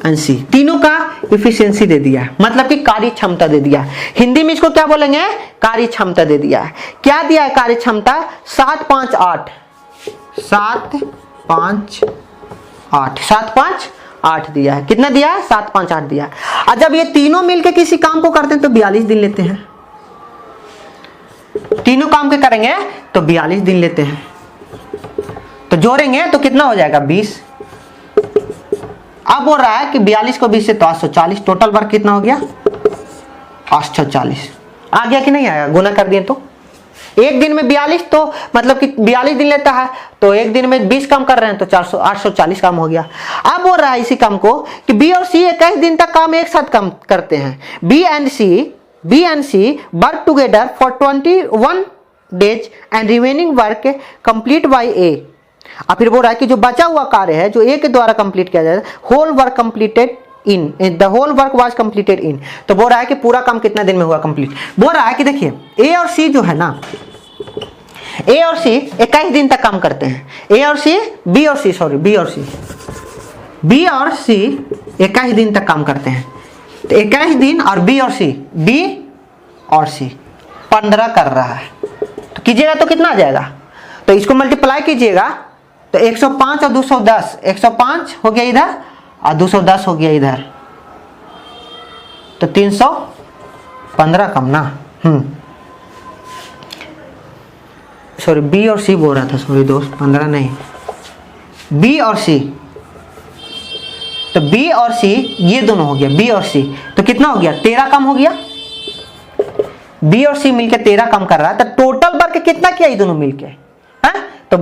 एंड सी तीनों का एफिशिएंसी दे दिया है, मतलब कि कार्य क्षमता दे दिया है। हिंदी में इसको क्या बोलेंगे, कार्य क्षमता दे दिया है। क्या दिया है कार्य क्षमता, 758 दिया है। कितना दिया है, 758 दिया है। और जब ये तीनों मिलके किसी काम को करते हैं तो 42 दिन लेते हैं, तीनों काम के करेंगे तो 42 दिन लेते हैं, तो जोड़ेंगे तो कितना हो जाएगा 20। अब बोल रहा है कि 42 को 20 से तो 840, टोटल वर्क कितना हो गया 840। आ गया कि नहीं आया, गुना कर दिए तो एक दिन में 42, तो मतलब कि 42 दिन लेता है, तो एक दिन में 20 काम कर रहे हैं तो 840 काम हो गया। अब बोल रहा है इसी काम को कि बी और सी 21 दिन तक काम एक साथ काम करते हैं। B and C work together for 21 days and remaining work complete by A. और फिर बोल रहा है कि जो बचा हुआ कार्य है जो ए के द्वारा कंप्लीट किया जाए, whole work completed in the whole work was completed in. तो बोल रहा है कि पूरा काम कितना दिन में हुआ कंप्लीट। बोल रहा है कि देखिए ए और सी जो है ना, ए और सी 21 दिन तक काम करते हैं। बी और सी 21 दिन तक काम करते हैं, तो 21 दिन और बी और सी 15 कर रहा है, तो कीजिएगा तो कितना आ जाएगा, तो इसको मल्टीप्लाई कीजिएगा तो 105 और 210, 105 हो गया इधर और 210 हो गया इधर, तो 315 कम ना, सॉरी बी और सी बोल रहा था, सॉरी दोस्त 15 नहीं, बी और सी, तो बी और सी ये दोनों हो गया, बी और सी तो कितना हो गया 13 कम हो गया, बी और सी मिलके 13 कम कर रहा है, तो टोटल वर्क कितना किया ये दोनों मिलके, तो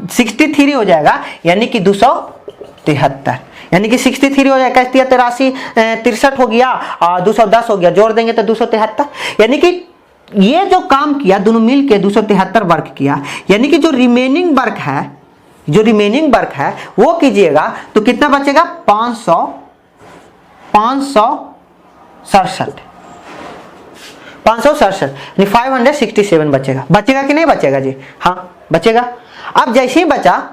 63 हो जाएगा, यानी कि 273, यानी कि 63 हो जाएगा, 83 63 हो गया और 210 हो गया, जोड़ देंगे तो 273, यानी कि ये जो काम किया दोनों मिलके 273 वर्क किया। यानी कि जो रिमेनिंग वर्क है वो कीजिएगा तो कितना बचेगा 567 567 बचेगा कि नहीं बचेगा जी, हाँ बचेगा। अब जैसे ही बचा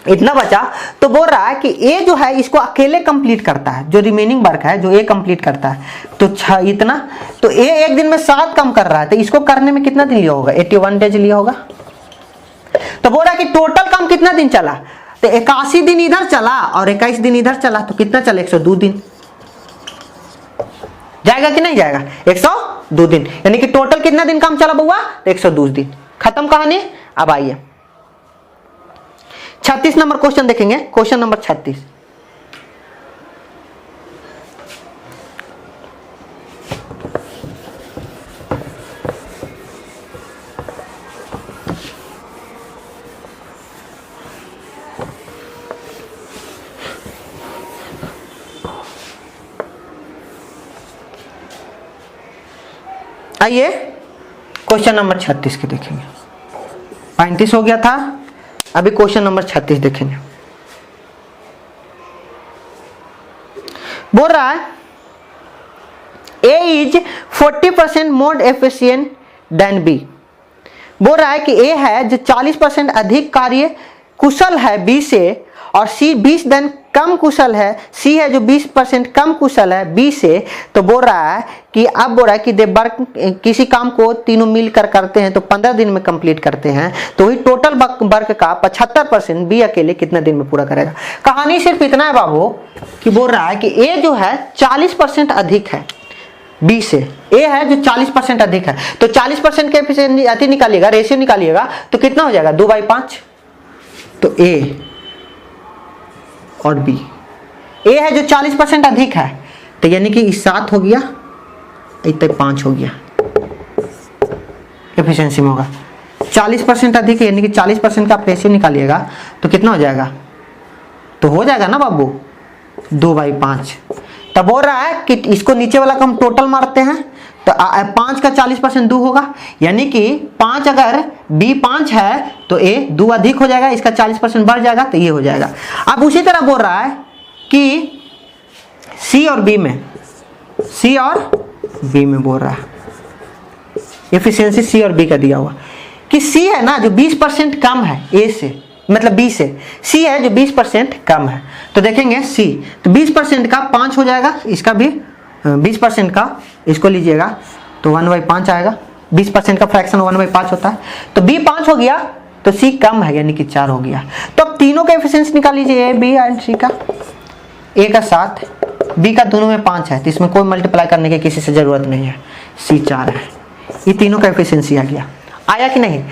इतना बचा, तो बोल रहा है कि ए जो है इसको अकेले कंप्लीट करता है, जो रिमेनिंग वर्क है जो ए कंप्लीट करता है, तो इतना, तो ए एक दिन में 7 काम कर रहा है, तो इसको करने में कितना दिन लिया होगा 81 डेज लिया होगा। तो बोल रहा है कि टोटल काम कितना दिन चला, तो 81 दिन इधर चला और 21 दिन इधर चला, तो कितना चला 102 दिन जाएगा कि नहीं जाएगा, 102 दिन, यानी कि टोटल कितना दिन काम चला बउआ? 102 दिन। खत्म कहानी। अब आइए 36 नंबर क्वेश्चन देखेंगे। Question number 36। आइए क्वेश्चन नंबर 36 के देखेंगे। 35 हो गया था, अभी क्वेश्चन नंबर 36 देखेंगे। बोल रहा है A is 40% more efficient then B। बोल रहा है कि A है जो 40% अधिक कार्य कुशल है B से, और C 20 दिन कम कुशल है, C है जो 20% कम कुशल है B से। तो बोल रहा है कि अब बोल रहा है कि दे वर्क, किसी काम को तीनों मिलकर करते हैं तो 15 दिन में कंप्लीट करते हैं, तो वही टोटल वर्क का 75% B अकेले कितने दिन में पूरा करेगा। कहानी सिर्फ इतना है बाबू कि बोल रहा है कि A जो है 40% अधिक है B से। A है जो 40% अधिक है, तो 40% के अति निकालिएगा, रेशियो निकालिएगा तो कितना हो जाएगा? 2/5। तो A और B, A है जो 40% अधिक है, तो यानी कि 7 हो गया, इतना 5 हो गया, एफिशिएंसी में होगा। 40% अधिक है, यानी कि 40% का आप रेशियो निकालिएगा तो कितना हो जाएगा? तो हो जाएगा ना बाबू 2/5। तब बोल रहा है कि इसको नीचे वाला का हम टोटल मारते हैं, तो 5 का 40% 2 होगा, यानी कि 5 अगर B 5 है तो A 2 अधिक हो जाएगा, इसका 40% बढ़ जाएगा, तो ये हो जाएगा। अब उसी तरह बोल रहा है कि C और B में बोल रहा है एफिशिएंसी C और B का दिया हुआ कि C है ना जो 20% कम है A से, मतलब B से, C है जो 20% कम है। तो देखेंगे C, तो 20% का 5 हो जाएगा, इसका भी 20% का इसको लीजिएगा तो 1/5 आएगा। 20% का फ्रैक्शन 1/5 होता है, तो B 5 हो गया तो C कम है, यानी कि 4 हो गया। तो अब तीनों का एफिशिएंसी निकाल लीजिए, A B एंड C का। A का 7, B का दोनों में 5 है, तो इसमें कोई मल्टीप्लाई करने की किसी से जरूरत नहीं है, C 4 है। ये तीनों का एफिशिएंसी आ गया, आया कि नहीं?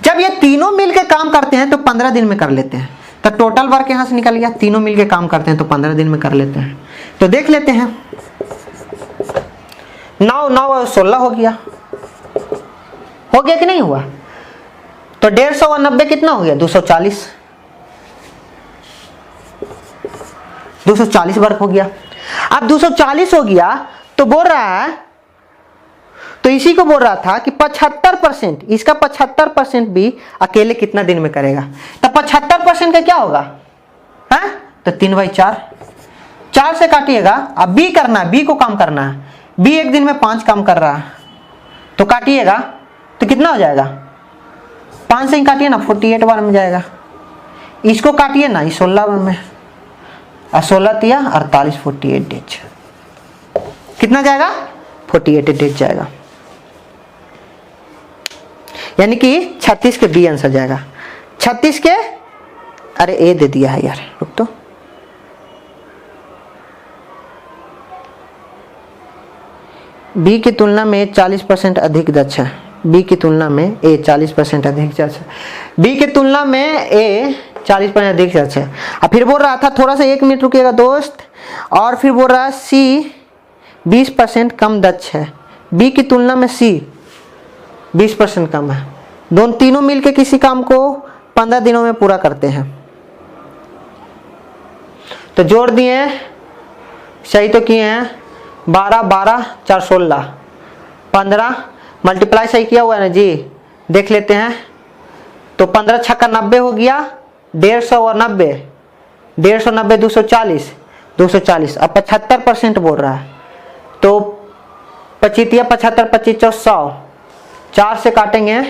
जब ये तीनों मिलकर काम करते हैं तो 15 दिन में कर लेते हैं, तो टोटल वर्क यहां से निकल गया। तीनों मिलकर काम करते हैं तो 15 दिन में कर लेते हैं। तो देख लेते हैं, 9 और 16 हो गया कि नहीं हुआ? तो 150 और 90 कितना हो गया? 240। 240 वर्क हो गया। अब 240 हो गया तो बोल रहा है, तो इसी को बोल रहा था कि 75%, इसका 75% भी अकेले कितना दिन में करेगा। तो 75% का क्या होगा? है तो 3/4, 4 से काटिएगा। अब B करना है, B को काम करना है। B एक दिन में 5 काम कर रहा है, तो काटिएगा तो कितना हो जाएगा? 5 से ही काटिए ना, 48 बार में जाएगा। इसको काटिए ना, 16 बार में, 16 तिया 48, 48 डेज कितना जाएगा? 48 डेज जाएगा, यानी कि 36 के B आंसर जाएगा। 36 के, अरे A दे दिया है यार, रुक तो। B की तुलना में 40% अधिक दक्ष है। B की तुलना में A 40% अधिक दक्ष है। B की तुलना में A 40% अधिक दक्ष है। अब फिर बोल रहा था, थोड़ा सा 1 मिनट रुकिएगा दोस्त, और फिर बोल रहा है C 20% कम दक्ष है। B की तुलना में C 20% कम है। दोनों तीनों मिलके किसी काम को 15 दिनों में पूरा करते हैं। तो जोड़ दिए, सही तो किए हैं, 12 12 4 16 15, मल्टीप्लाई सही किया हुआ है ना जी, देख लेते हैं। तो 15 छक्का 90 हो गया, 150 और 90, 150 90 240, 240। अब 75% बोल रहा है, तो 25 75 25 100, 4 से काटेंगे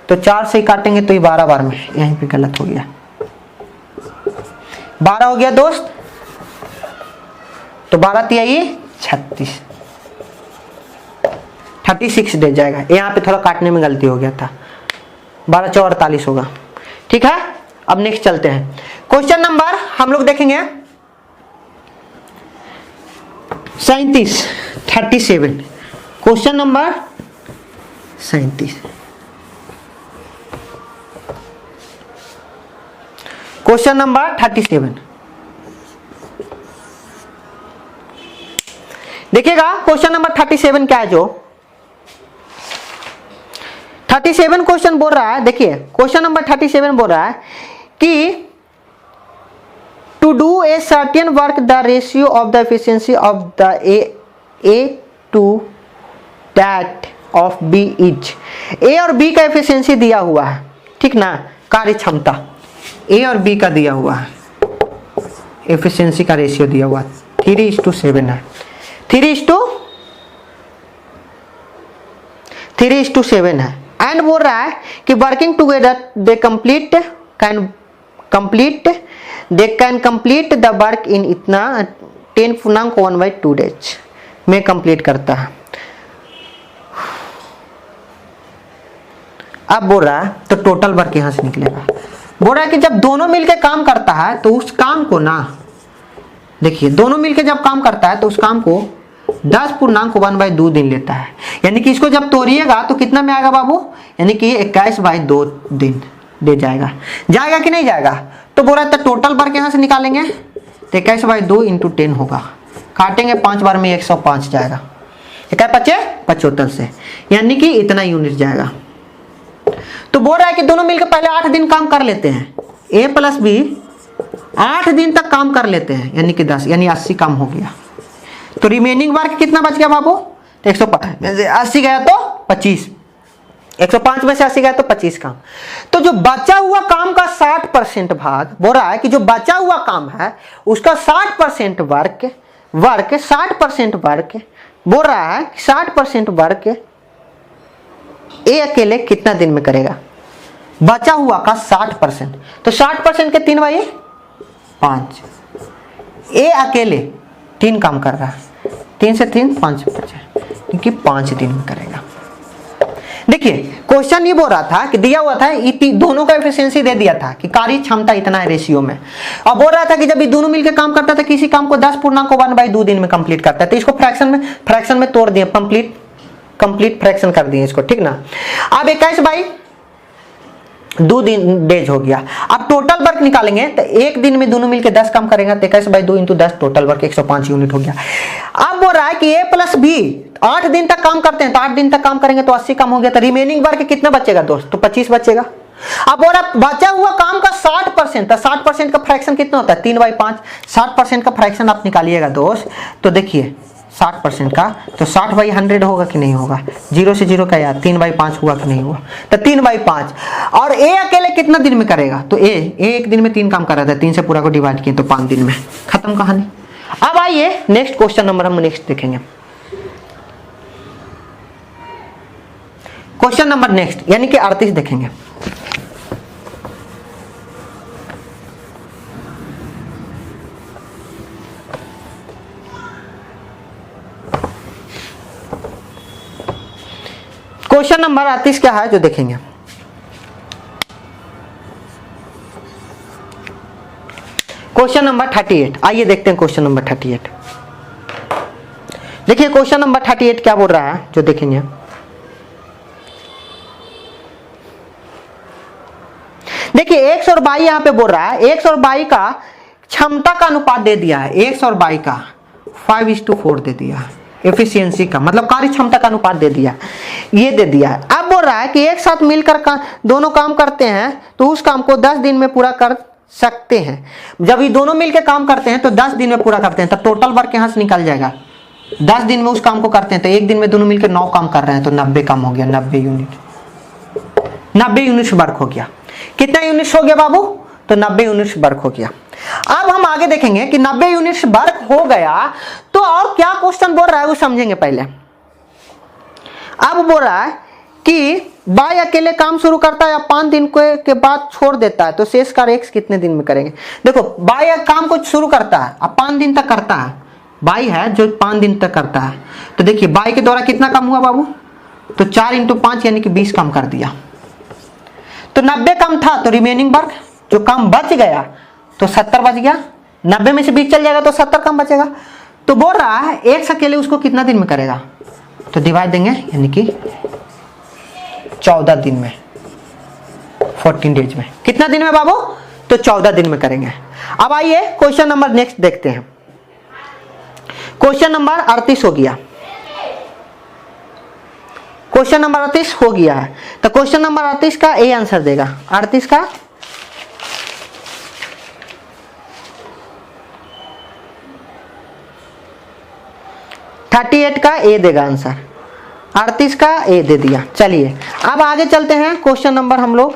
तो 4 से ही काटेंगे तो ये 12 बार में, यहीं पे गलत हो गया, 12 हो गया दोस्त। तो 12 तिया ये 36, 36 डेज जाएगा। यहाँ पे थोड़ा काटने में गलती हो गया था, 12 4 48 होगा। ठीक है, अब नेक्स्ट चलते हैं। क्वेश्चन नंबर हम लोग देखेंगे 37। क्वेश्चन नंबर 37, क्वेश्चन नंबर 37 देखिएगा। क्वेश्चन नंबर 37 क्या है, जो 37 क्वेश्चन बोल रहा है, देखिए क्वेश्चन नंबर 37 बोल रहा है कि to do a certain work the ratio of the efficiency of the A to that of B is. A और बी का एफिशिएंसी दिया हुआ है, ठीक ना, कार्य क्षमता ए और बी का दिया हुआ है, एफिशिएंसी का रेशियो दिया हुआ 3:7 है, 3:7 है। एंड बोल रहा है कि working together they can complete the work in इतना 10(1/2 days में कंप्लीट करता है। अब बोल रहा है तो टोटल वर्क यहां से निकलेगा। बोल रहा है कि जब दोनों मिलकर काम करता है तो उस काम को ना, देखिए दोनों मिलकर जब काम करता है तो उस काम को 10(1/2 दिन लेता है। यानी कि इसको जब तोड़िएगा तो कितना में आएगा बाबू, यानी कि 21/2 दिन दे जाएगा। जाएगा कि नहीं जाएगा? तो बोल रहा था टोटल वर्क यहां से निकालेंगे तो 21/2 × 10 होगा, काटेंगे 5 बार में 105 जाएगा, क्या बचे 75 से, यानी कि इतना यूनिट जाएगा। तो बोल रहा है कि दोनों मिलकर पहले 8 दिन काम कर लेते हैं, A + B 8 दिन तक काम कर लेते हैं, यानी कि 10, यानी 80 काम हो गया। तो रिमेनिंग वर्क कितना बच गया बाबू, तो 105 में से 80 गया तो 25, 105 में से 80 गया तो 25 काम। तो जो बचा हुआ काम का 60% भाग, बोल रहा है कि जो बचा हुआ काम है उसका 60% वर्क 60% वर्क बोल रहा है 60% वर्क ए अकेले कितना दिन में करेगा, बचा हुआ का 60%। तो 60% के 3/5, ए अकेले 3 काम कर रहा है, 3 से 3 5 बचे, क्योंकि 5 दिन में करेगा। देखिए क्वेश्चन ये बोल रहा था कि दिया हुआ था दोनों का एफिशिएंसी दे दिया था कि कार्य क्षमता इतना है रेशियो में, और बोल रहा था कि जब ये दोनों मिलकर काम करता था किसी काम को 10(1/2 दिन में कंप्लीट करता है। तो इसको फ्रैक्शन में तोड़ दिए, कंप्लीट फ्रैक्शन कर दिए इसको, ठीक ना। अब 21/2 डेज हो गया। अब टोटल वर्क निकालेंगे तो एक दिन में दोनों मिलकर 10 काम करेगा तो 21/2 × 10 टोटल वर्क 105 यूनिट हो गया। अब बोल रहा है कि A + B 8 दिन तक काम करते हैं, तो 8 दिन तक काम करेंगे तो 80 काम हो गया। तो रिमेनिंग वर्क कितना बचेगा दोस्त, तो 25 बचेगा। अब बोल रहा बचा हुआ काम का 60%, तो 60% का फ्रैक्शन कितना होता है 3/5, 60% का फ्रैक्शन आप निकालिएगा दोस्त। तो देखिए 60% का तो 60/100 होगा कि नहीं होगा, 0 से 0 का यार 3/5 हुआ कि नहीं हुआ, तो 3/5। और ए अकेले कितना दिन में करेगा, तो ए एक दिन में 3 काम कर रहा था, 3 से पूरा को डिवाइड किए तो 5 दिन में खत्म कहानी। अब आइए नेक्स्ट क्वेश्चन नंबर हम नेक्स्ट देखेंगे, क्वेश्चन नंबर नेक्स्ट यानी कि 38 देखेंगे। क्वेश्चन नंबर 38 क्या है जो देखेंगे, क्वेश्चन नंबर 38। आइए देखते हैं क्वेश्चन नंबर 38। देखिए क्वेश्चन नंबर 38 क्या बोल रहा है जो देखेंगे। देखिए X और Y यहां पे बोल रहा है, X और Y का क्षमता का अनुपात दे दिया है, X और Y का 5:4 दे दिया है, एफिशिएंसी का मतलब कार्य क्षमता का अनुपात दे दिया, ये दे दिया है। अब बोल रहा है कि एक साथ मिलकर दोनों काम करते हैं तो उस काम को 10 दिन में पूरा कर सकते हैं। जब ये दोनों मिलकर काम करते हैं तो 10 दिन में पूरा करते हैं, तो टोटल वर्क यहां से निकल जाएगा। 10 दिन में उस काम को करते हैं तो एक दिन में दोनों मिलकर 9 काम कर रहे हैं, तो 90 काम हो गया, 90 यूनिट 90 यूनिट्स वर्क हो गया। कितना यूनिट्स हो गया बाबू, तो 90 यूनिट्स वर्क हो गया। अब हम आगे देखेंगे कि 90 यूनिट्स वर्क हो गया तो और क्या क्वेश्चन बोल रहा है वो समझेंगे पहले। अब बोल रहा है कि बाय अकेले काम शुरू करता है या 5 दिन के बाद छोड़ देता है, तो शेष कार्य X कितने दिन में करेंगे। देखो बाय काम को शुरू करता है अब 5 दिन तक करता है, बाय है जो 5 दिन तक करता है, तो देखिए बाय के द्वारा कितना काम हुआ बाबू, तो 4 × 5 यानी कि 20 काम कर दिया। तो 90 काम था तो रिमेनिंग वर्क जो काम बच गया तो 70 बच गया, 90 में से 20 चल जाएगा तो 70 काम बचेगा। तो बोल रहा है X अकेले उसको कितना दिन में करेगा, तो डिवाइड देंगे यानी कि 14 दिन में, 14 डेज में। कितना दिन में बाबू? तो 14 दिन में करेंगे। अब आइए क्वेश्चन नंबर नेक्स्ट देखते हैं। क्वेश्चन नंबर 38 हो गया, क्वेश्चन नंबर 38 हो गया है। तो क्वेश्चन नंबर 38 का ए आंसर देगा, 38 का 38 का ए देगा आंसर, 38 का ए दे दिया। चलिए अब आगे चलते हैं क्वेश्चन नंबर हम लोग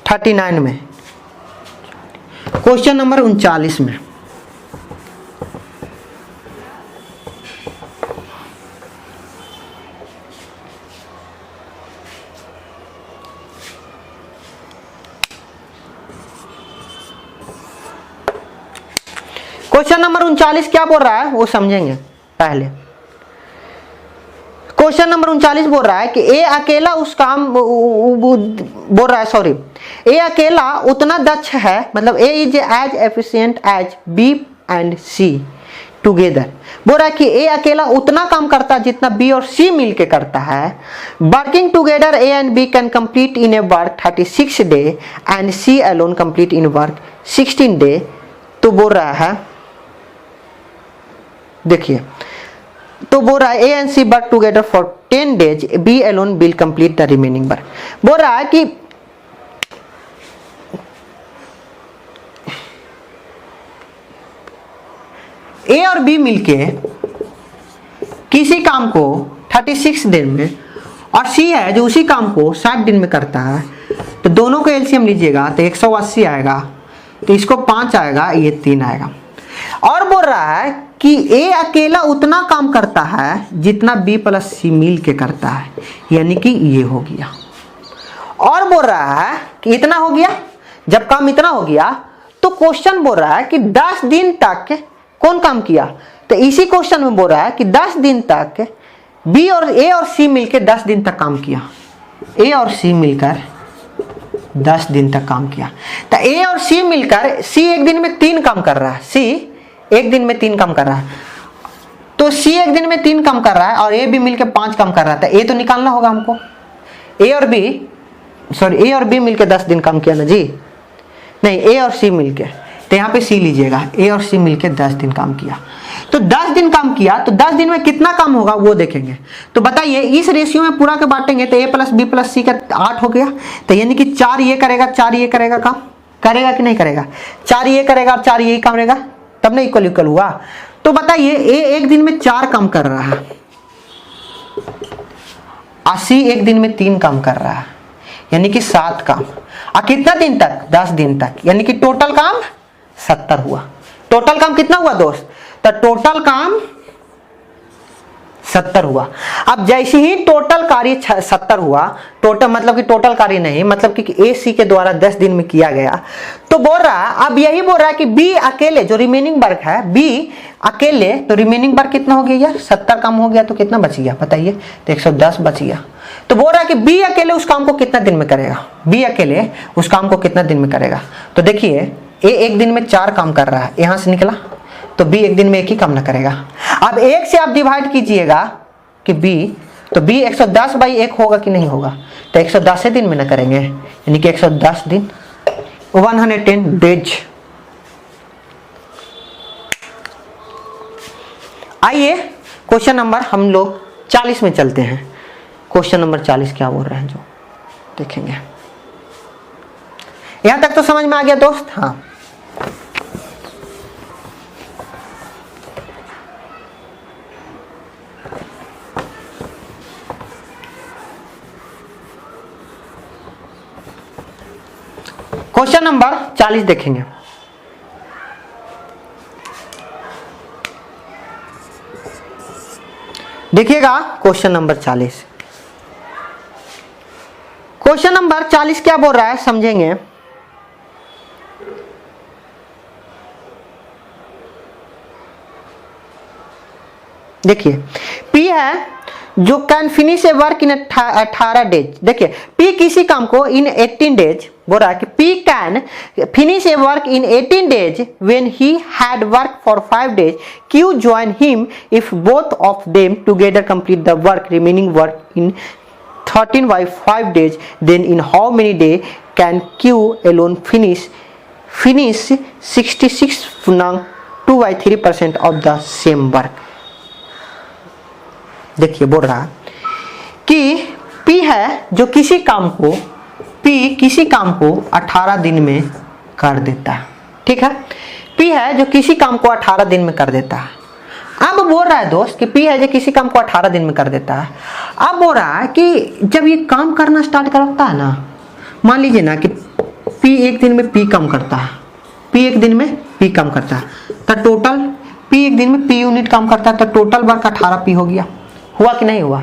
39 में, क्वेश्चन नंबर 39 में। क्वेश्चन नंबर 39 क्या बोल रहा है वो समझेंगे पहले। क्वेश्चन नंबर 39 बोल रहा है कि ए अकेला उस काम बोल रहा है, सॉरी, ए अकेला उतना दक्ष है, मतलब A is as efficient as B and C together. बोल रहा है कि ए अकेला उतना काम करता है जितना बी और सी मिलके करता है। Working together A and B can complete in a work 36 day and C alone complete in work 16 day. तो बोल रहा है, देखिए, तो बोल रहा है A and C work together for 10 days, B alone will complete the remaining work. बोल रहा है कि ए और बी मिलके किसी काम को 36 दिन में, और सी है जो उसी काम को 60 दिन में करता है, तो दोनों का एलसीएम लीजिएगा तो 180 आएगा, तो इसको 5 आएगा, ये 3 आएगा। और बोल रहा है कि ए अकेला उतना काम करता है जितना बी प्लस सी मिल के करता है, यानी कि ये हो गया। और बोल रहा है कि इतना हो गया, जब काम इतना हो गया तो क्वेश्चन बोल रहा है कि 10 दिन तक कौन काम किया, तो इसी क्वेश्चन में बोल रहा है कि 10 दिन तक बी और ए और सी मिलकर 10 दिन तक काम किया, ए और सी मिलकर 10 दिन तक काम किया। तो ए और सी मिलकर, सी एक दिन में 3 काम कर रहा है, सी एक दिन में 3 काम कर रहा है, तो सी एक दिन में 3 काम कर रहा है और ए भी मिलकर 5 काम कर रहा था। ए तो निकालना होगा हमको, ए और बी, सॉरी ए और बी मिलकर 10 दिन काम किया ना जी, नहीं ए और सी मिलके, तो यहाँ पे सी लीजिएगा, ए और सी मिलके 10 दिन काम किया। तो 10 दिन काम किया तो 10 दिन में कितना काम होगा वो देखेंगे। तो बताइए इस रेशियो में पूरा के बांटेंगे तो ए प्लस बी प्लस सी का 8 हो गया, तो यानी कि 4 ये करेगा, 4 ये करेगा, काम करेगा कि नहीं करेगा, 4 ये करेगा और 4 ये काम करेगा, तब ना इक्वल इक्वल हुआ। तो बताइए ए एक दिन में 4 काम कर रहा है, सी एक दिन में 3 काम कर रहा है, यानी कि 7 काम। और कितना दिन तक? 10 दिन तक, यानी कि टोटल काम 70 हुआ। टोटल काम कितना हुआ दोस्त? तो टोटल काम 70 हुआ। अब जैसे ही टोटल कार्य 70 हुआ, टोटल मतलब कि टोटल कार्य नहीं, मतलब कि ए सी के द्वारा 10 दिन में किया गया, तो बोल रहा है, अब यही बोल रहा है कि बी अकेले जो रिमेनिंग वर्क है, बी अकेले, तो रिमेनिंग वर्क कितना हो गया यार? 70 काम हो गया, तो कितना बच गया बताइए? तो 110 बच गया। तो बोल रहा है कि बी अकेले उस काम को कितना दिन में करेगा, बी अकेले उस काम को कितना दिन में करेगा। तो देखिए ए एक दिन में 4 काम कर रहा है, यहां से निकला, तो बी एक दिन में 1 ही काम ना करेगा। अब 1 से आप डिवाइड कीजिएगा कि बी, तो बी 110/1 होगा कि नहीं होगा? तो 110 दिन में ना करेंगे, यानी कि 110 दिन, 110 डेज। आइए क्वेश्चन नंबर हम लोग 40 में चलते हैं। क्वेश्चन नंबर 40 क्या बोल रहे हैं जो देखेंगे। यहां तक तो समझ में आ गया दोस्त? हाँ, क्वेश्चन नंबर 40 देखेंगे। देखिएगा क्वेश्चन नंबर 40। क्वेश्चन नंबर 40 क्या बोल रहा है समझेंगे। देखिए P है जो can finish A work in 18 days. देखिए पी किसी काम को इन 18 डेज बोल रहा है कि P can finish A work in 18 days when he had work for 5 days, Q join him if both of them together complete the work remaining work in 13 by 5 days, then in how many days can Q alone finish 66 2 by 3% of the same work। देखिए बोल रहा कि P है जो किसी काम को 18 दिन में कर देता है, ठीक है। P है जो किसी काम को 18 दिन में कर देता है। अब बोल रहा है दोस्त कि P है जो किसी काम को 18 दिन में कर देता है। अब बोल रहा है कि जब ये काम करना स्टार्ट करता है ना, मान लीजिए ना कि P एक दिन में P काम करता है, P एक दिन में P काम करता है, तो टोटल P एक दिन में P यूनिट काम करता है, तो टोटल वर्क 18P हो गया। हुआ कि नहीं हुआ?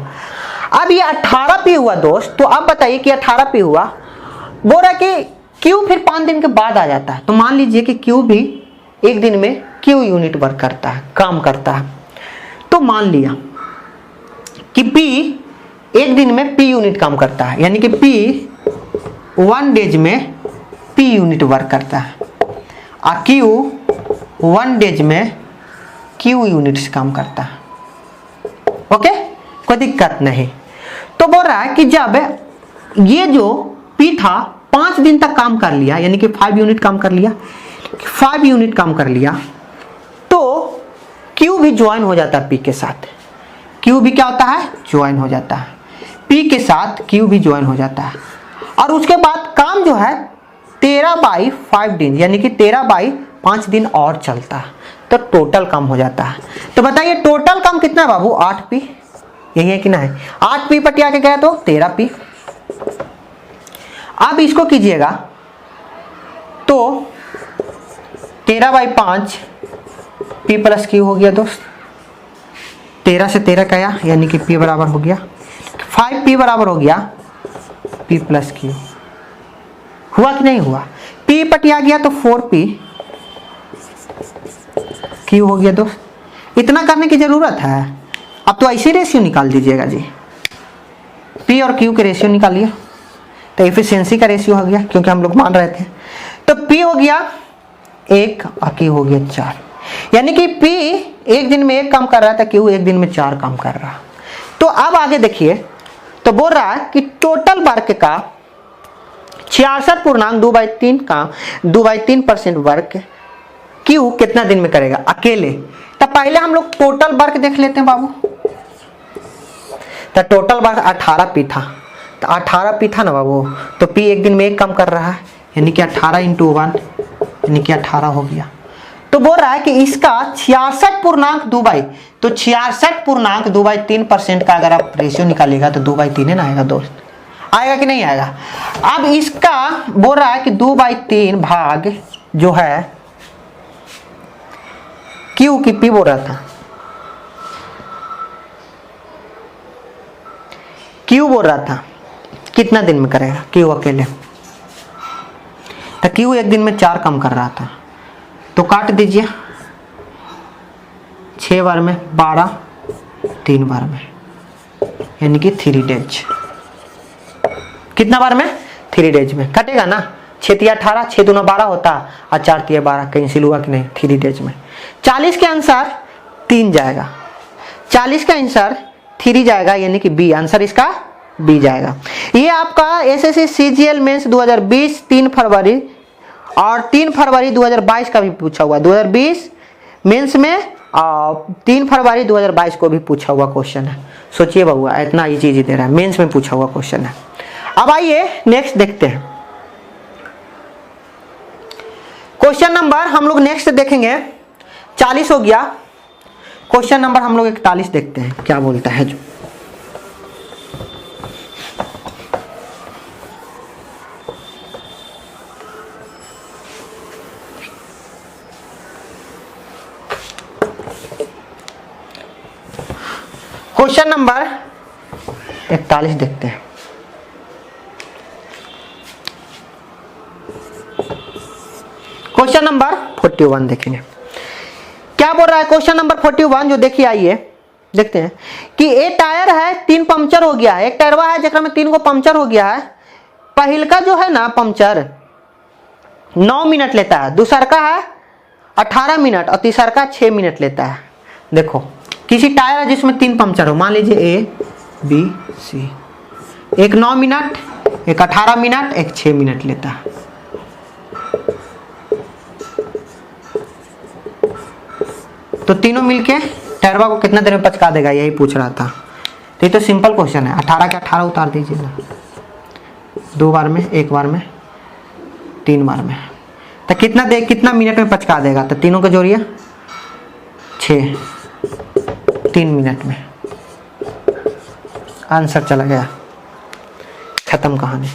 अब ये 18P हुआ दोस्त, तो अब बताइए कि 18P हुआ। बोल रहा है कि Q फिर 5 दिन के बाद आ जाता है, तो मान लीजिए कि Q भी एक दिन में Q यूनिट वर्क करता है, काम करता है। तो मान लिया कि P एक दिन में P यूनिट काम करता है, यानी कि P 1 डेज में P यूनिट वर्क करता है और Q 1 डेज में Q यूनिट्स काम करता है। ओके, कोई दिक्कत नहीं। तो बोल रहा है कि जब ये जो P था 5 दिन तक काम कर लिया, यानी कि 5 यूनिट काम कर लिया, 5 यूनिट काम कर लिया, तो Q भी ज्वाइन हो जाता है P के साथ। Q भी क्या होता है? ज्वाइन हो जाता है P के साथ, Q भी ज्वाइन हो जाता है। और उसके बाद काम जो है 13 by 5 दिन, यानी कि 13 by 5 दिन और चलता है, तो टोटल काम हो जाता है। तो बताइए टोटल काम कितना है बाबू? 8P, यही है कि नहीं? 8P पटिया के गया तो 13P। अब इसको कीजिएगा तो 13 by 5 P प्लस Q हो गया दोस्त। 13 से 13 गया, यानी कि P बराबर हो गया 5P बराबर हो गया P प्लस Q। हुआ कि नहीं हुआ? P पटिया गया तो 4P Q हो गया दोस्त। इतना करने की जरूरत है? अब तो ऐसे रेशियो निकाल दीजिएगा जी, P और Q के रेशियो निकालिए, तो एफिशिएंसी का रेशियो हो गया, क्योंकि हम लोग मान रहे थे। तो P हो गया 1 और Q हो गया 4, यानी कि P एक दिन में 1 काम कर रहा था, Q एक दिन में 4 काम कर रहा। तो अब आगे देखिए, तो बोल रहा है कि टोटल वर्क का 66.2/3 का 2/3% वर्क Q कितना दिन में करेगा अकेले। तो पहले हम लोग टोटल वर्क देख लेते हैं बाबू। तो टोटल वर्क 18P था, तो 18P था ना बाबू, तो P एक दिन में 1 काम कर रहा है, यानी कि 18 × 1 यानी कि 18 हो गया। तो बोल रहा है कि इसका 66.2 तो 66.2/3% का अगर आप रेशियो निकालेगा तो 2/3 ना आएगा दोस्त, आएगा कि नहीं आएगा? अब इसका बोल रहा है कि 2/3 भाग जो है Q की P बोल रहा था, Q बोल रहा था कितना दिन में करेगा Q अकेले। तो Q एक दिन में 4 काम कर रहा था, तो काट दीजिए 6 बार में 12, 3 बार में, यानी कि 3 डेज। कितना बार में? 3 डेज में कटेगा ना। 6 × 18, 6 × 12 होता और 4 × 12 कैंसिल हुआ कि नहीं? 3 डेज में 40 के आंसर 3 जाएगा, 40 का आंसर 3 जाएगा, यानी कि बी आंसर इसका बी जाएगा। ये आपका एसएससी सीजीएल मेंस 2020 3 फरवरी और 3 फरवरी 2022 का भी पूछा हुआ, 2020 मेंस में 3 फरवरी 2022 को भी पूछा हुआ क्वेश्चन है। सोचिए बउआ, इतना ये चीज दे रहा है, मेंस में पूछा हुआ क्वेश्चन है। अब आइए नेक्स्ट देखते हैं क्वेश्चन नंबर, हम लोग नेक्स्ट देखेंगे 40 हो गया। क्वेश्चन नंबर हम लोग 41 देखते हैं क्या बोलता है। जो क्वेश्चन नंबर 41 देखते हैं। क्वेश्चन नंबर 41 देखेंगे क्या बोल रहा है। क्वेश्चन नंबर 41 जो देखिए, आइए देखते हैं कि ए टायर है 3 पंक्चर हो गया है, एक टायरवा है जरा में 3 को पंक्चर हो गया है। पहल का जो है ना पंक्चर 9 मिनट लेता है, दूसर का है 18 मिनट और तीसर का 6 मिनट लेता है। देखो किसी टायर है जिसमें 3 पंक्चर हो, मान लीजिए ए बी सी, एक 9 मिनट, एक 18 मिनट, एक 6 मिनट लेता है। तो तीनों मिलके टायरवा को कितना देर में पचका देगा, यही पूछ रहा था। तो ये तो सिंपल क्वेश्चन है। 18 के 18 उतार दीजिए ना, 2 बार में, 1 बार में, 3 बार में, तो कितना मिनट में पचका देगा। तो तीनों को जोड़िए 6, 3 मिनट में आंसर चला गया, खत्म कहानी।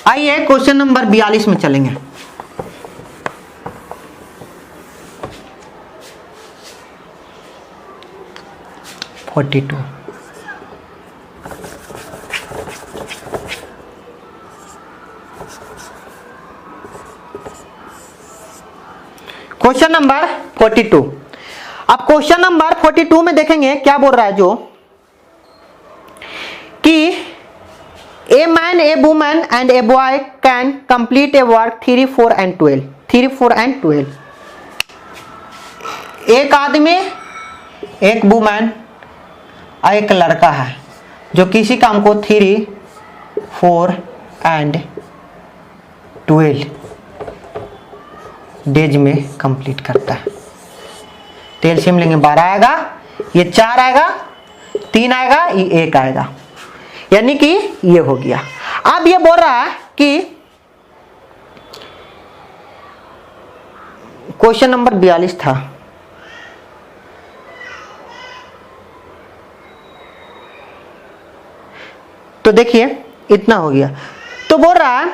आइए क्वेश्चन नंबर 42 में चलेंगे। Question number 42। अब क्वेश्चन नंबर 42 में देखेंगे क्या बोल रहा है, जो कि a man, a woman and a boy can complete A work 3, 4 and 12। 3, 4 and 12। एक आदमी, एक वुमन और एक लड़का है जो किसी काम को 3, 4 एंड 12 डेज में कंप्लीट करता है। तो एलसीएम लेंगे 12 आएगा, ये 4 आएगा, 3 आएगा, ये 1 आएगा, यानी कि ये हो गया। अब ये बोल रहा है कि क्वेश्चन नंबर 42 था, तो देखिए इतना हो गया। तो बोल रहा है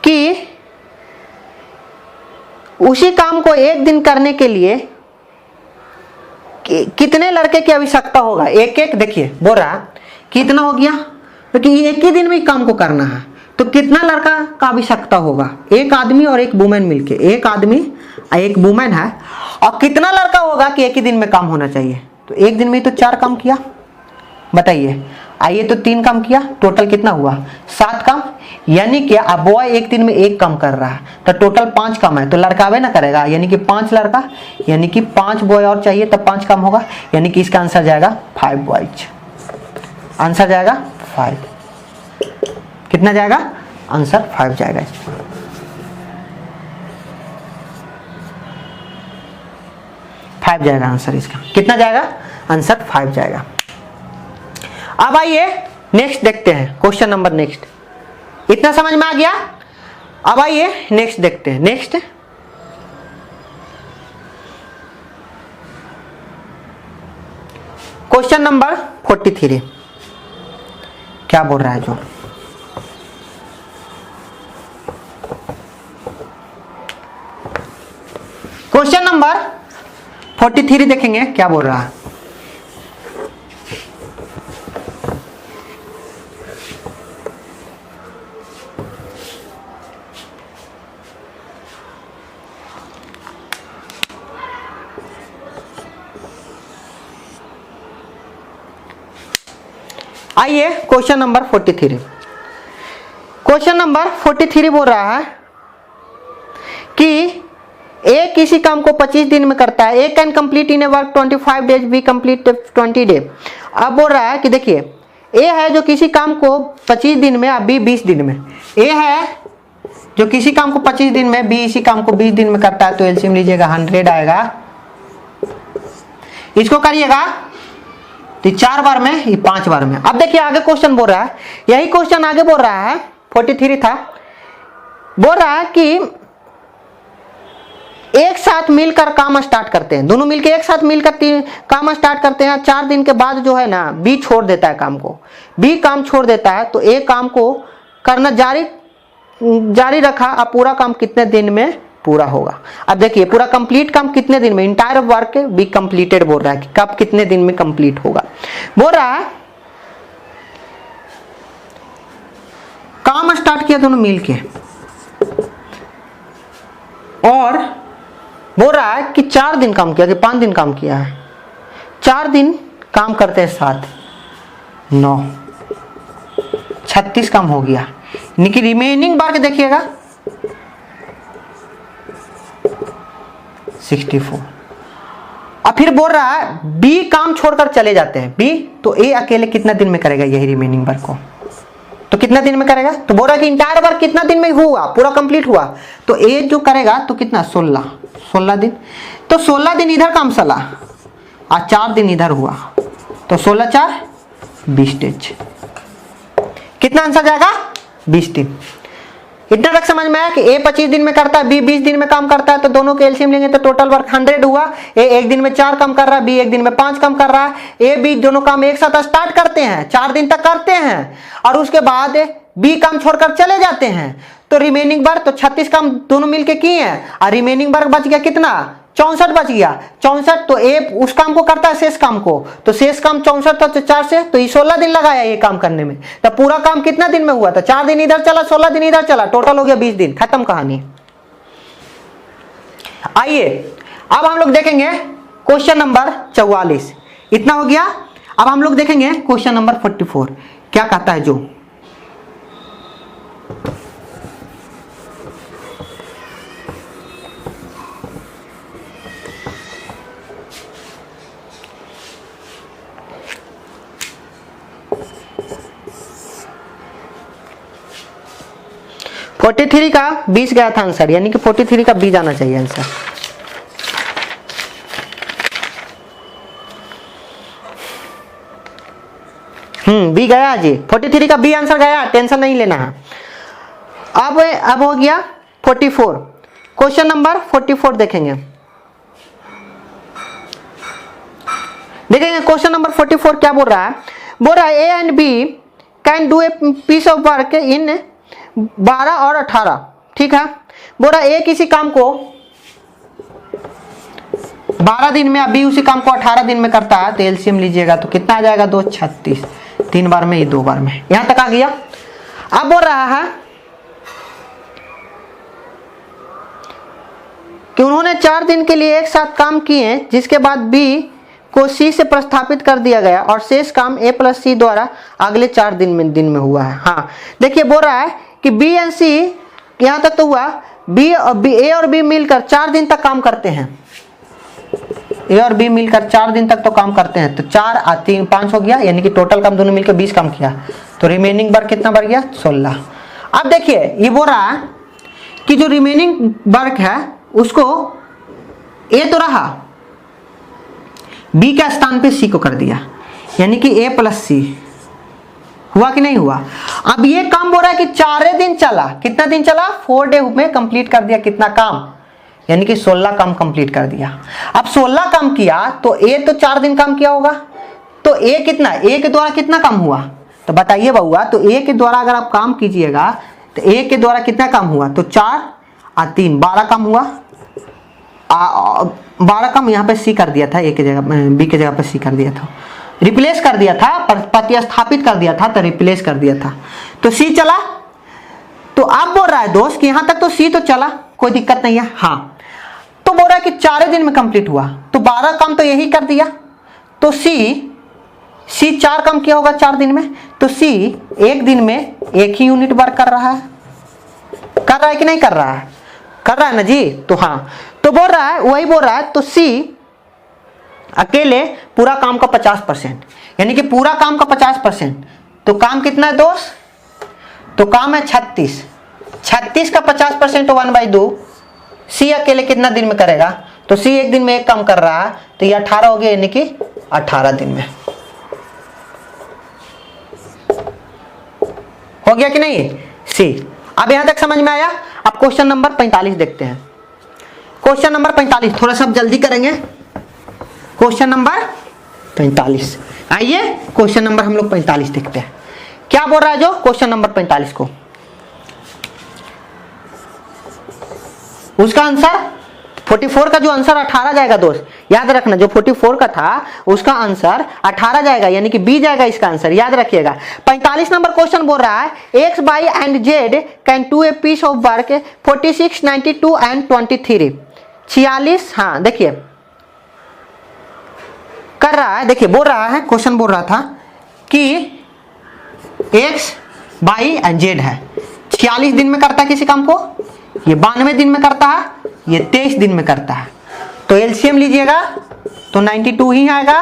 कि उसी काम को एक दिन करने के लिए कितने लड़के की आवश्यकता होगा। एक देखिए बोल रहा कितना हो गया, क्योंकि एक ही दिन में काम को करना है, तो कितना लड़का का आवश्यकता होगा। एक आदमी और एक वुमेन मिलके, एक आदमी और एक वुमेन है, और कितना लड़का होगा कि एक ही दिन में काम होना चाहिए। तो एक दिन में तो 4 काम किया, बताइए। आइए तो 3 काम किया, टोटल कितना हुआ 7 काम, यानी कि अब बॉय एक दिन में 1 काम कर रहा है, तो टोटल 5 काम है। तो लड़का आवे ना करेगा, यानी कि 5 लड़का, यानी कि 5 बॉय और चाहिए तब 5 काम होगा, यानी कि इसका आंसर जाएगा 5 बॉयज। आंसर जाएगा 5। कितना जाएगा आंसर 5 जाएगा। 5 जाएगा आंसर इसका। कितना जाएगा आंसर 5 जाएगा। अब आइए नेक्स्ट देखते हैं, क्वेश्चन नंबर नेक्स्ट। इतना समझ में आ गया। अब आइए नेक्स्ट देखते हैं। नेक्स्ट क्वेश्चन नंबर 43 क्या बोल रहा है, जो क्वेश्चन नंबर 43 देखेंगे क्या बोल रहा है। आइए क्वेश्चन नंबर 43। क्वेश्चन नंबर 43 बोल रहा है कि ए किसी काम को 25 दिन में करता है। A can complete in a work 25 days, B complete 20 day. अब बोल रहा है कि देखिए ए है जो किसी काम को 25 दिन में, बी 20 दिन में। ए है जो किसी काम को 25 दिन में, बी इसी काम को 20 दिन में करता है। तो एलसीएम लीजिएगा 100 आएगा, इसको करिएगा तो 4 बार में, ये 5 बार में। अब देखिए आगे क्वेश्चन बोल रहा है, यही क्वेश्चन आगे बोल रहा है, 43 था, बोल रहा है कि एक साथ मिलकर काम स्टार्ट करते हैं। दोनों मिलकर एक साथ मिलकर काम स्टार्ट करते हैं। 4 दिन के बाद जो है ना बी छोड़ देता है काम को, बी काम छोड़ देता है, तो ए काम को करना जारी रखा। अब पूरा काम कितने दिन में पूरा होगा। अब देखिए पूरा कंप्लीट काम कितने दिन में, इंटायर वर्क बी कंप्लीटेड बोल रहा है कि कब कितने दिन में कंप्लीट होगा। बोल रहा है काम स्टार्ट किया दोनों मिलके, और बोल रहा है कि 4 दिन काम किया कि 5 दिन काम किया है, 4 दिन काम करते हैं 7 9 36 काम हो गया, यानी कि रिमेनिंग वर्क देखिएगा 64। अब फिर बोल रहा है बी काम छोड़कर चले जाते हैं, बी तो ए अकेले कितना दिन में करेगा यही रिमेनिंग वर्क को, तो कितना दिन में करेगा, तो बोल रहा है कि इंटायर वर्क कितना दिन में हुआ, पूरा कंप्लीट हुआ, तो ए जो करेगा तो कितना 16 दिन, तो 16 दिन इधर काम चला और 4 दिन इधर हुआ, तो 16 4 20 डेज, कितना आंसर जाएगा 20 दिन। इतना तक समझ में आया कि ए 25 दिन में करता है, बी 20 दिन में काम करता है, तो दोनों के एलसीएम लेंगे तो टोटल वर्क 100 हुआ। ए 1 दिन में 4 काम कर रहा है, बी 1 दिन में 5 काम कर रहा है। ए बी दोनों काम एक साथ स्टार्ट करते हैं, 4 दिन तक करते हैं और उसके बाद बी काम छोड़कर चले जाते हैं, तो रिमेनिंग वर्क तो 36 काम दोनों मिलके किए हैं और रिमेनिंग वर्क बच गया कितना 64 बच गया। 64 तो ए उस काम को करता है शेष काम को, तो शेष काम 64 तो 4 से तो ये 16 दिन लगाया ये काम करने में, तो पूरा काम कितना दिन में हुआ था 4 दिन इधर चला 16 दिन इधर चला, टोटल हो गया 20 दिन, खत्म कहानी। आइए अब हम लोग देखेंगे क्वेश्चन नंबर 44, इतना हो गया। अब हम लोग देखेंगे क्वेश्चन नंबर 44 क्या कहता है। जो फोर्टी थ्री का 20 गया था आंसर, यानी कि 43 का बी जाना चाहिए आंसर। बी गया जी, 43 का बी आंसर गया, टेंशन नहीं लेना है। अब हो गया 44, क्वेश्चन नंबर 44 देखेंगे। क्वेश्चन नंबर 44 क्या बोल रहा है, बोल रहा है A and B can do a piece of work in 12 और 18, ठीक है। बोल रहा है ए किसी काम को 12 दिन में, अभी उसी काम को 18 दिन में करता है, तो एलसीएम लीजिएगा तो कितना आ जाएगा 2 36, 3 बार में ये 2 बार में, यहां तक आ गया। अब बोल रहा है कि उन्होंने 4 दिन के लिए एक साथ काम किए, जिसके बाद बी को सी से प्रस्थापित कर दिया गया और शेष काम ए प्लस सी द्वारा अगले 4 दिन में हुआ है। हाँ देखिए बोल रहा है कि बी एंड सी यहां तक तो हुआ, ए और बी मिलकर 4 दिन तक काम करते हैं, ए और बी मिलकर 4 दिन तक तो काम करते हैं, तो 4 और 3 5 हो गया, यानी कि टोटल काम दोनों मिलकर 20 काम किया, तो रिमेनिंग वर्क कितना बढ़ गया 16। अब देखिए ये बोल रहा है कि जो रिमेनिंग वर्क है उसको ए तो रहा, बी के स्थान पे सी को कर दिया, यानी कि ए प्लस सी हुआ कि नहीं हुआ। अब ये काम बोल रहा है कि 4 दिन चला, कितना दिन चला 4 डे में कंप्लीट कर दिया, कितना काम, यानी कि 16 काम कंप्लीट कर दिया। अब 16 काम किया तो ए तो 4 दिन काम किया होगा, तो ए कितना, ए के द्वारा कितना काम हुआ, तो बताइए बउआ, तो ए के द्वारा अगर आप काम कीजिएगा तो ए के द्वारा कितना काम हुआ, तो 4 और 3 12 काम हुआ, 12 काम यहाँ पे सी कर दिया था, ए के जगह बी के जगह पे सी कर दिया था, रिप्लेस कर दिया था, प्रतिस्थापित कर दिया था, तो रिप्लेस कर दिया था, तो सी चला। तो आप बोल रहा है दोस्त कि यहां तक तो सी तो चला, कोई दिक्कत नहीं है। हाँ तो बोल रहा है कि 4 दिन में कंप्लीट हुआ, तो 12 काम तो यही कर दिया, तो सी 4 काम किया होगा 4 दिन में, तो सी 1 दिन में 1 ही यूनिट वर्क कर रहा है कि नहीं कर रहा है, कर रहा है ना जी। तो हाँ तो बोल रहा है, वही बोल रहा है, तो सी अकेले पूरा काम का 50%, यानी कि पूरा काम का 50%, तो काम कितना है दोस्त, तो काम है 36 का 50% 1/2, सी अकेले कितना दिन में करेगा, तो सी 1 दिन में 1 काम कर रहा है, तो ये 18 हो गया, यानी कि 18 दिन में हो गया कि नहीं सी। अब यहां तक समझ में आया। अब क्वेश्चन नंबर 45 देखते हैं। क्वेश्चन नंबर 45 थोड़ा सा जल्दी करेंगे। क्वेश्चन नंबर 45, आइए क्वेश्चन नंबर हम लोग 45 देखते हैं क्या बोल रहा है। जो क्वेश्चन नंबर 45 को उसका आंसर 44 का जो आंसर 18 जाएगा दोस्त, याद रखना, जो 44 का था उसका आंसर 18 जाएगा, यानी कि बी जाएगा इसका आंसर, याद रखिएगा। 45 नंबर क्वेश्चन बोल रहा है X Y and Z can do a piece of work 46, 92 and 23, 46, हाँ देखिए कर रहा है, देखिए बोल रहा है, क्वेश्चन बोल रहा था कि x, y एंड z है, 46 दिन में करता है किसी काम को, ये 92 दिन में करता है, ये 23 दिन में करता है। तो एलसीएम लीजिएगा तो 92 ही आएगा,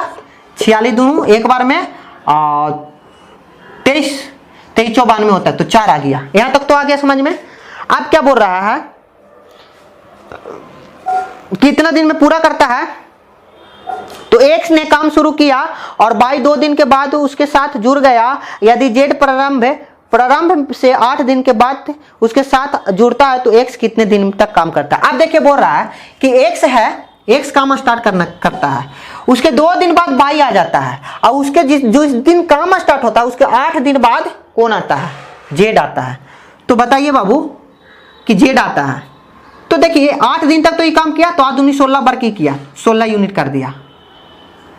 46 दूं एक बार में और 23 92 होता है तो 4 आ गया। यहां तक तो आ गया समझ में। अब क्या बोल रहा है, कितना दिन में पूरा करता है, तो x ने काम शुरू किया और y 2 दिन के बाद उसके साथ जुड़ गया, यदि z प्रारंभ से 8 दिन के बाद उसके साथ जुड़ता है तो x कितने दिन तक काम करता है। अब देखिए बोल रहा है कि x है, x काम स्टार्ट करता है, उसके 2 दिन बाद y आ जाता है और उसके जिस दिन काम स्टार्ट होता है उसके 8 दिन बाद कौन आता है, z आता है। तो बताइए बाबू कि z आता है, तो देखिए 8 दिन तक तो ये काम किया, तो आज 16 बार की किया, 16 यूनिट कर दिया।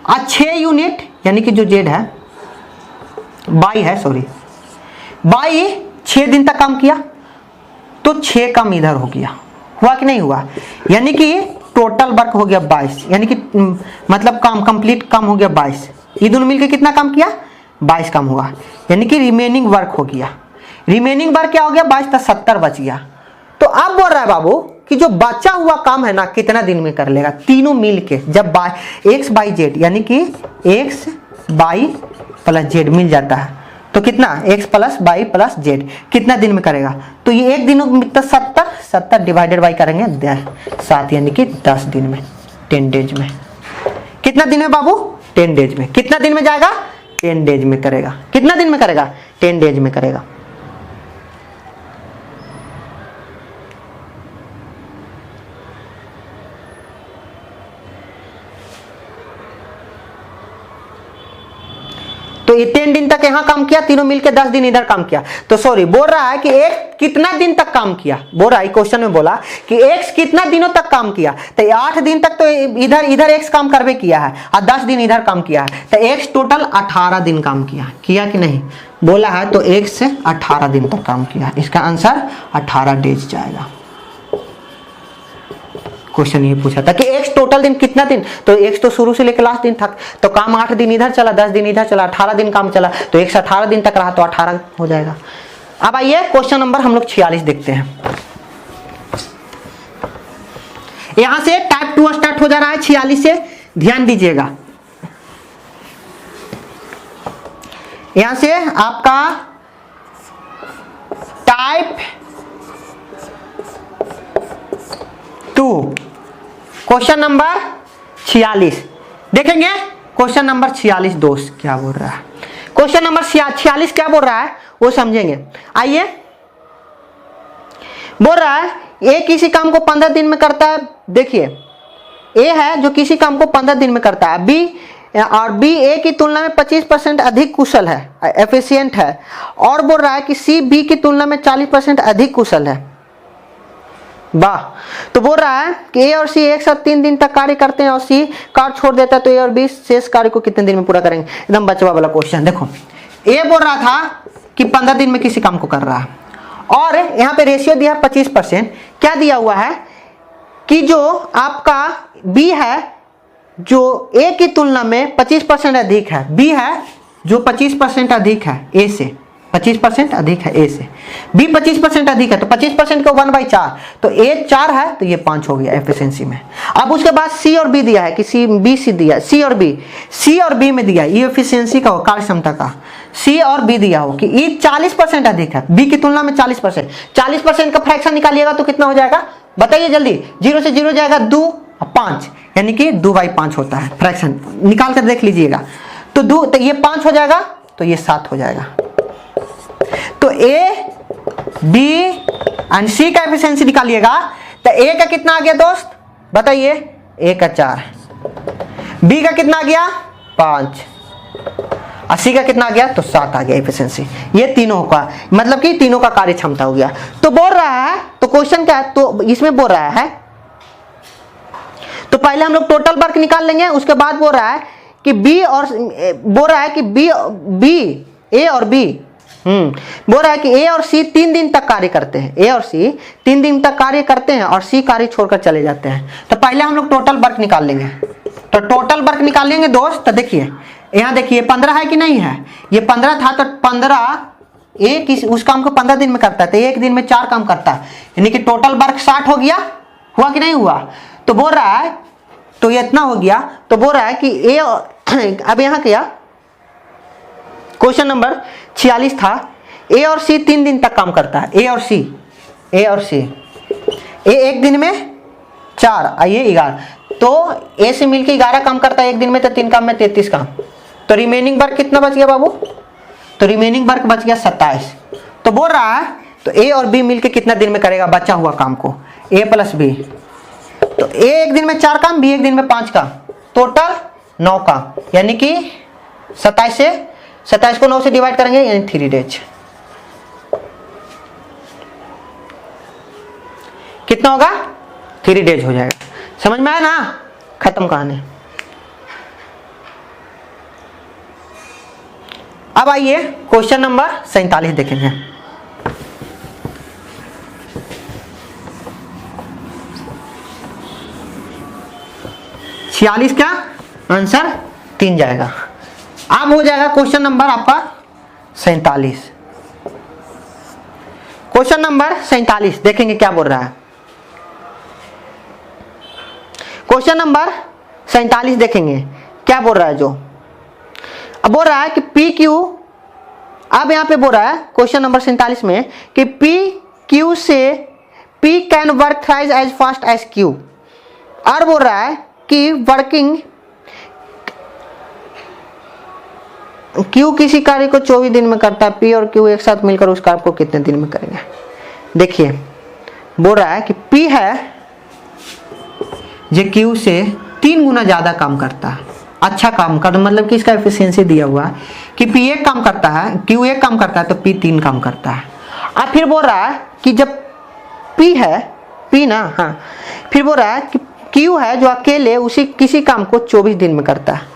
आज 6 यूनिट यानी कि जो z है, y है सॉरी, y 6 दिन तक काम किया तो 6 काम इधर हो गया, हुआ कि नहीं हुआ, यानी कि टोटल वर्क हो गया 22, यानी कि मतलब काम कंप्लीट काम हो गया 22। ये दोनों मिलकर कितना काम किया, 22 काम हुआ, यानी कि रिमेनिंग वर्क हो गया। रिमेनिंग वर्क क्या हो गया, 22 था 70 बच गया। तो अब बोल रहा है बाबू कि जो बचा हुआ काम है ना कितना दिन में कर लेगा, तीनों मिलके जब x बाई जेड यानी कि x बाई प्लस जेड मिल जाता है तो कितना x plus by plus Z कितना दिन में करेगा, तो ये एक दिन में 70 डिवाइडेड बाई करेंगे 7 यानी कि 10 दिन में, 10 डेज में। कितना दिन है बाबू, 10 डेज में। कितना दिन में जाएगा, 10 डेज में करेगा। कितना दिन में करेगा, 10 डेज में करेगा। तो ये 10 दिन तक यहां काम किया, तीनों मिलकर 10 दिन इधर काम किया। तो सॉरी बोल रहा है कि एक कितना दिन तक काम किया, बोल रहा है क्वेश्चन में बोला कि x कितना दिनों तक काम किया, तो 8 दिन तक तो इधर x काम करवे किया है और 10 दिन इधर काम किया है, तो x टोटल 18 दिन काम किया कि नहीं, बोला है तो x 18 दिन तक काम किया। इसका आंसर 18 डेज जाएगा। क्वेश्चन ये पूछा था कि x टोटल दिन कितना दिन, तो x तो शुरू से लेकर लास्ट दिन तक, तो काम 8 दिन इधर चला, 10 दिन इधर चला, 18 दिन काम चला, तो x 18 दिन तक रहा तो 18 हो जाएगा। अब आइए क्वेश्चन नंबर हम लोग 46 देखते हैं। यहां से टाइप 2 स्टार्ट हो जा रहा है 46 से, ध्यान दीजिएगा। यहां से आपका टाइप 2 क्वेश्चन नंबर 46 देखेंगे। क्वेश्चन नंबर 46 दोस्त क्या बोल रहा है, क्वेश्चन नंबर 46 क्या बोल रहा है वो समझेंगे। आइए, बोल रहा है ए किसी काम को 15 दिन में करता है। देखिए ए है जो किसी काम को 15 दिन में करता है, बी और बी ए की तुलना में 25% अधिक कुशल है, एफिशिएंट है, और बोल रहा है कि सी बी की तुलना में 40% अधिक कुशल है। वाह, तो बोल रहा है कि ए और सी एक साथ 3 दिन तक कार्य करते हैं और सी कार्य छोड़ देता है, तो ए और बी शेष कार्य को कितने दिन में पूरा करेंगे। एकदम बचवा वाला क्वेश्चन। देखो ए बोल रहा था कि 15 दिन में किसी काम को कर रहा है और यहाँ पे रेशियो दिया 25%। क्या दिया हुआ है कि जो आपका बी है जो ए की तुलना में 25% अधिक है, बी है जो 25% अधिक है ए से, 25% अधिक है ए से, बी 25% अधिक है, तो 25% को 1/4, तो ए 4 है तो ये 5 हो गया एफिशिएंसी में। अब उसके बाद सी और बी दिया है कि सी दिया, सी और बी में दिया ये एफिशिएंसी का हो, कार्य क्षमता का, सी और बी दिया हो कि ई 40% अधिक है बी की तुलना में 40%। 40% का फ्रैक्शन निकालिएगा तो कितना हो जाएगा बताइए जल्दी, 0 से 0 जाएगा 2 और 5 यानी कि 2/5 होता है फ्रैक्शन, निकाल कर देख लीजिएगा। तो 2 तो ये 5 हो जाएगा तो ये 7 हो जाएगा। तो ए बी एंड सी का एफिशिएंसी निकालिएगा तो ए का कितना आ गया दोस्त बताइए, ए का 4, बी का कितना आ गया 5, और सी का कितना आ गया तो 7 आ गया एफिशिएंसी। ये तीनों का मतलब कि तीनों का कार्य क्षमता हो गया। तो बोल रहा है, तो क्वेश्चन क्या है, तो इसमें बोल रहा है, तो पहले हम लोग टोटल वर्क निकाल लेंगे, उसके बाद बोल रहा है कि बी और बोल रहा है कि बी ए और बी बोल रहा है कि ए और सी 3 दिन तक कार्य करते हैं, ए और सी 3 दिन तक कार्य करते हैं और सी कार्य छोड़कर चले जाते हैं। तो पहले हम लोग टोटल वर्क निकाल लेंगे। तो टोटल वर्क निकाल लेंगे दोस्त। तो देखिए यहाँ देखिए 15 है कि नहीं है, ये 15 था, तो 15 एक उस काम को 15 दिन में करता है, तो एक दिन में 4 काम करता है, यानी कि टोटल वर्क 60 हो गया। हुआ कि नहीं हुआ? तो बोल रहा है, तो ये इतना हो गया। तो बोल रहा है कि ए, अब यहाँ क्या क्वेश्चन नंबर 46 था, ए और सी 3 दिन तक काम करता है, ए और सी, ए और सी, ए एक दिन में 4, आइए 11, तो ए से मिलके 11 काम करता है एक दिन में, तो 3 काम में 33 काम। तो रिमेनिंग वर्क कितना बच गया बाबू? तो रिमेनिंग वर्क बच गया 27। तो बोल रहा है तो ए और बी मिलके कितना दिन में करेगा बचा हुआ काम को, ए प्लस बी। तो ए एक दिन में 4 काम, बी एक दिन में 5 काम, टोटल 9 काम, यानी कि 27 को 9 से डिवाइड करेंगे यानी 3 डेज। कितना होगा? 3 डेज हो जाएगा। समझ में आया ना? खत्म कहानी। अब आइए क्वेश्चन नंबर 47 देखेंगे। छियालीस का आंसर 3 जाएगा। अब हो जाएगा क्वेश्चन नंबर आपका 47। क्वेश्चन नंबर 47 देखेंगे क्या बोल रहा है। क्वेश्चन नंबर 47 देखेंगे क्या बोल रहा है। जो अब बोल रहा है कि पी क्यू, अब यहां पे बोल रहा है क्वेश्चन नंबर 47 में कि पी क्यू से P can work thrice as fast as Q, और बोल रहा है कि वर्किंग क्यू किसी कार्य को 24 दिन में करता है, पी और क्यू एक साथ मिलकर उस कार्य को कितने दिन में करेंगे। देखिए बोल रहा है कि पी है जो क्यू से 3 गुना ज्यादा काम करता है, अच्छा काम कर, मतलब कि इसका एफिशिएंसी दिया हुआ है कि पी एक काम करता है, क्यू एक काम करता है, तो पी 3 काम करता है। अब फिर बोल रहा है कि जब पी है, पी ना, हाँ, फिर बोल रहा है कि क्यू है जो अकेले उसी किसी काम को 24 दिन में करता है,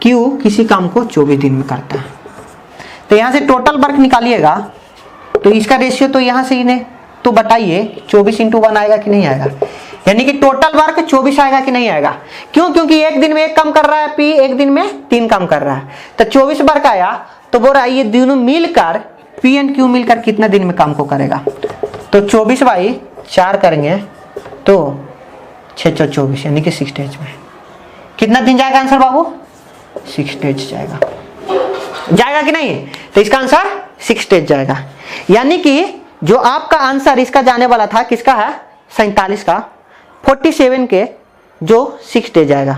क्यू किसी काम को 24 दिन में करता है। तो यहां से टोटल वर्क निकालिएगा, तो इसका रेशियो तो यहां से ही नहीं, तो बताइए 24 × 1 आएगा कि नहीं आएगा, यानी कि टोटल वर्क 24 आएगा कि नहीं आएगा। क्यों? क्योंकि एक दिन में 1 काम कर रहा है पी, एक दिन में 3 काम कर रहा है, तो 24 वर्क आया। तो बोल रहा है ये दोनों मिलकर पी एंड क्यू मिलकर कितना दिन में काम को करेगा। तो 24/4 करेंगे तो 6×4 यानी कि 6 डेज में। कितना दिन जाएगा आंसर बाबू? 6 डेज जाएगा। जाएगा कि नहीं? तो इसका आंसर 6 डेज जाएगा, यानी कि जो आपका आंसर इसका जाने वाला था किसका है 47 का, 47 के जो 6 डेज जाएगा,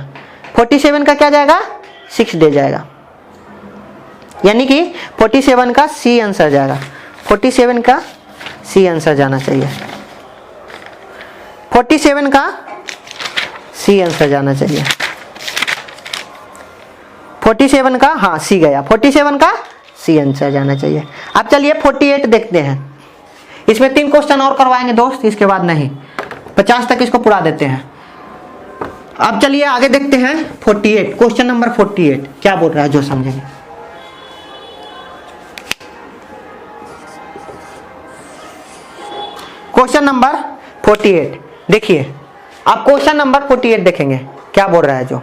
47 का क्या जाएगा 6 डेज जाएगा, यानी कि 47 का सी आंसर जाएगा, 47 का सी आंसर जाना चाहिए, 47 का सी आंसर जाना चाहिए, 47 का, हाँ सी गया, 47 का सी आंसर जाना चाहिए। अब चलिए 48 देखते हैं। इसमें 3 क्वेश्चन और करवाएंगे दोस्त, इसके बाद नहीं, 50 तक इसको पूरा देते हैं। अब चलिए आगे देखते हैं 48, क्वेश्चन नंबर 48 क्या बोल रहा है जो समझेंगे। क्वेश्चन नंबर 48 देखिए, आप क्वेश्चन नंबर 48 देखेंगे क्या बोल रहा है। जो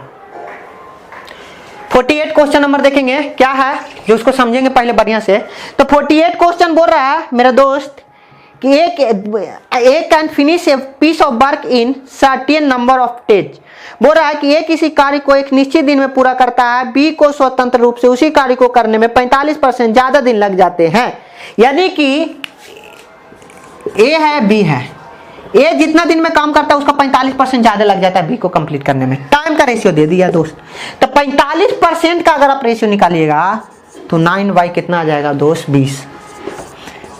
48 क्वेश्चन नंबर देखेंगे क्या है जो उसको समझेंगे पहले बढ़िया से। तो 48 क्वेश्चन बोल रहा है मेरा दोस्त कि एक can finish a piece of work in certain number of days. बोल रहा है कि ए किसी कार्य को एक निश्चित दिन में पूरा करता है, बी को स्वतंत्र रूप से उसी कार्य को करने में 45% ज्यादा दिन लग जाते हैं, यानी कि ए है बी है, ए जितना दिन में काम करता है उसका 45% ज्यादा लग जाता है बी को कंप्लीट करने में। टाइम का रेशियो दे दिया दोस्त, तो 45% का अगर आप रेशियो निकालिएगा तो 9/, कितना आ जाएगा दोस्त 20।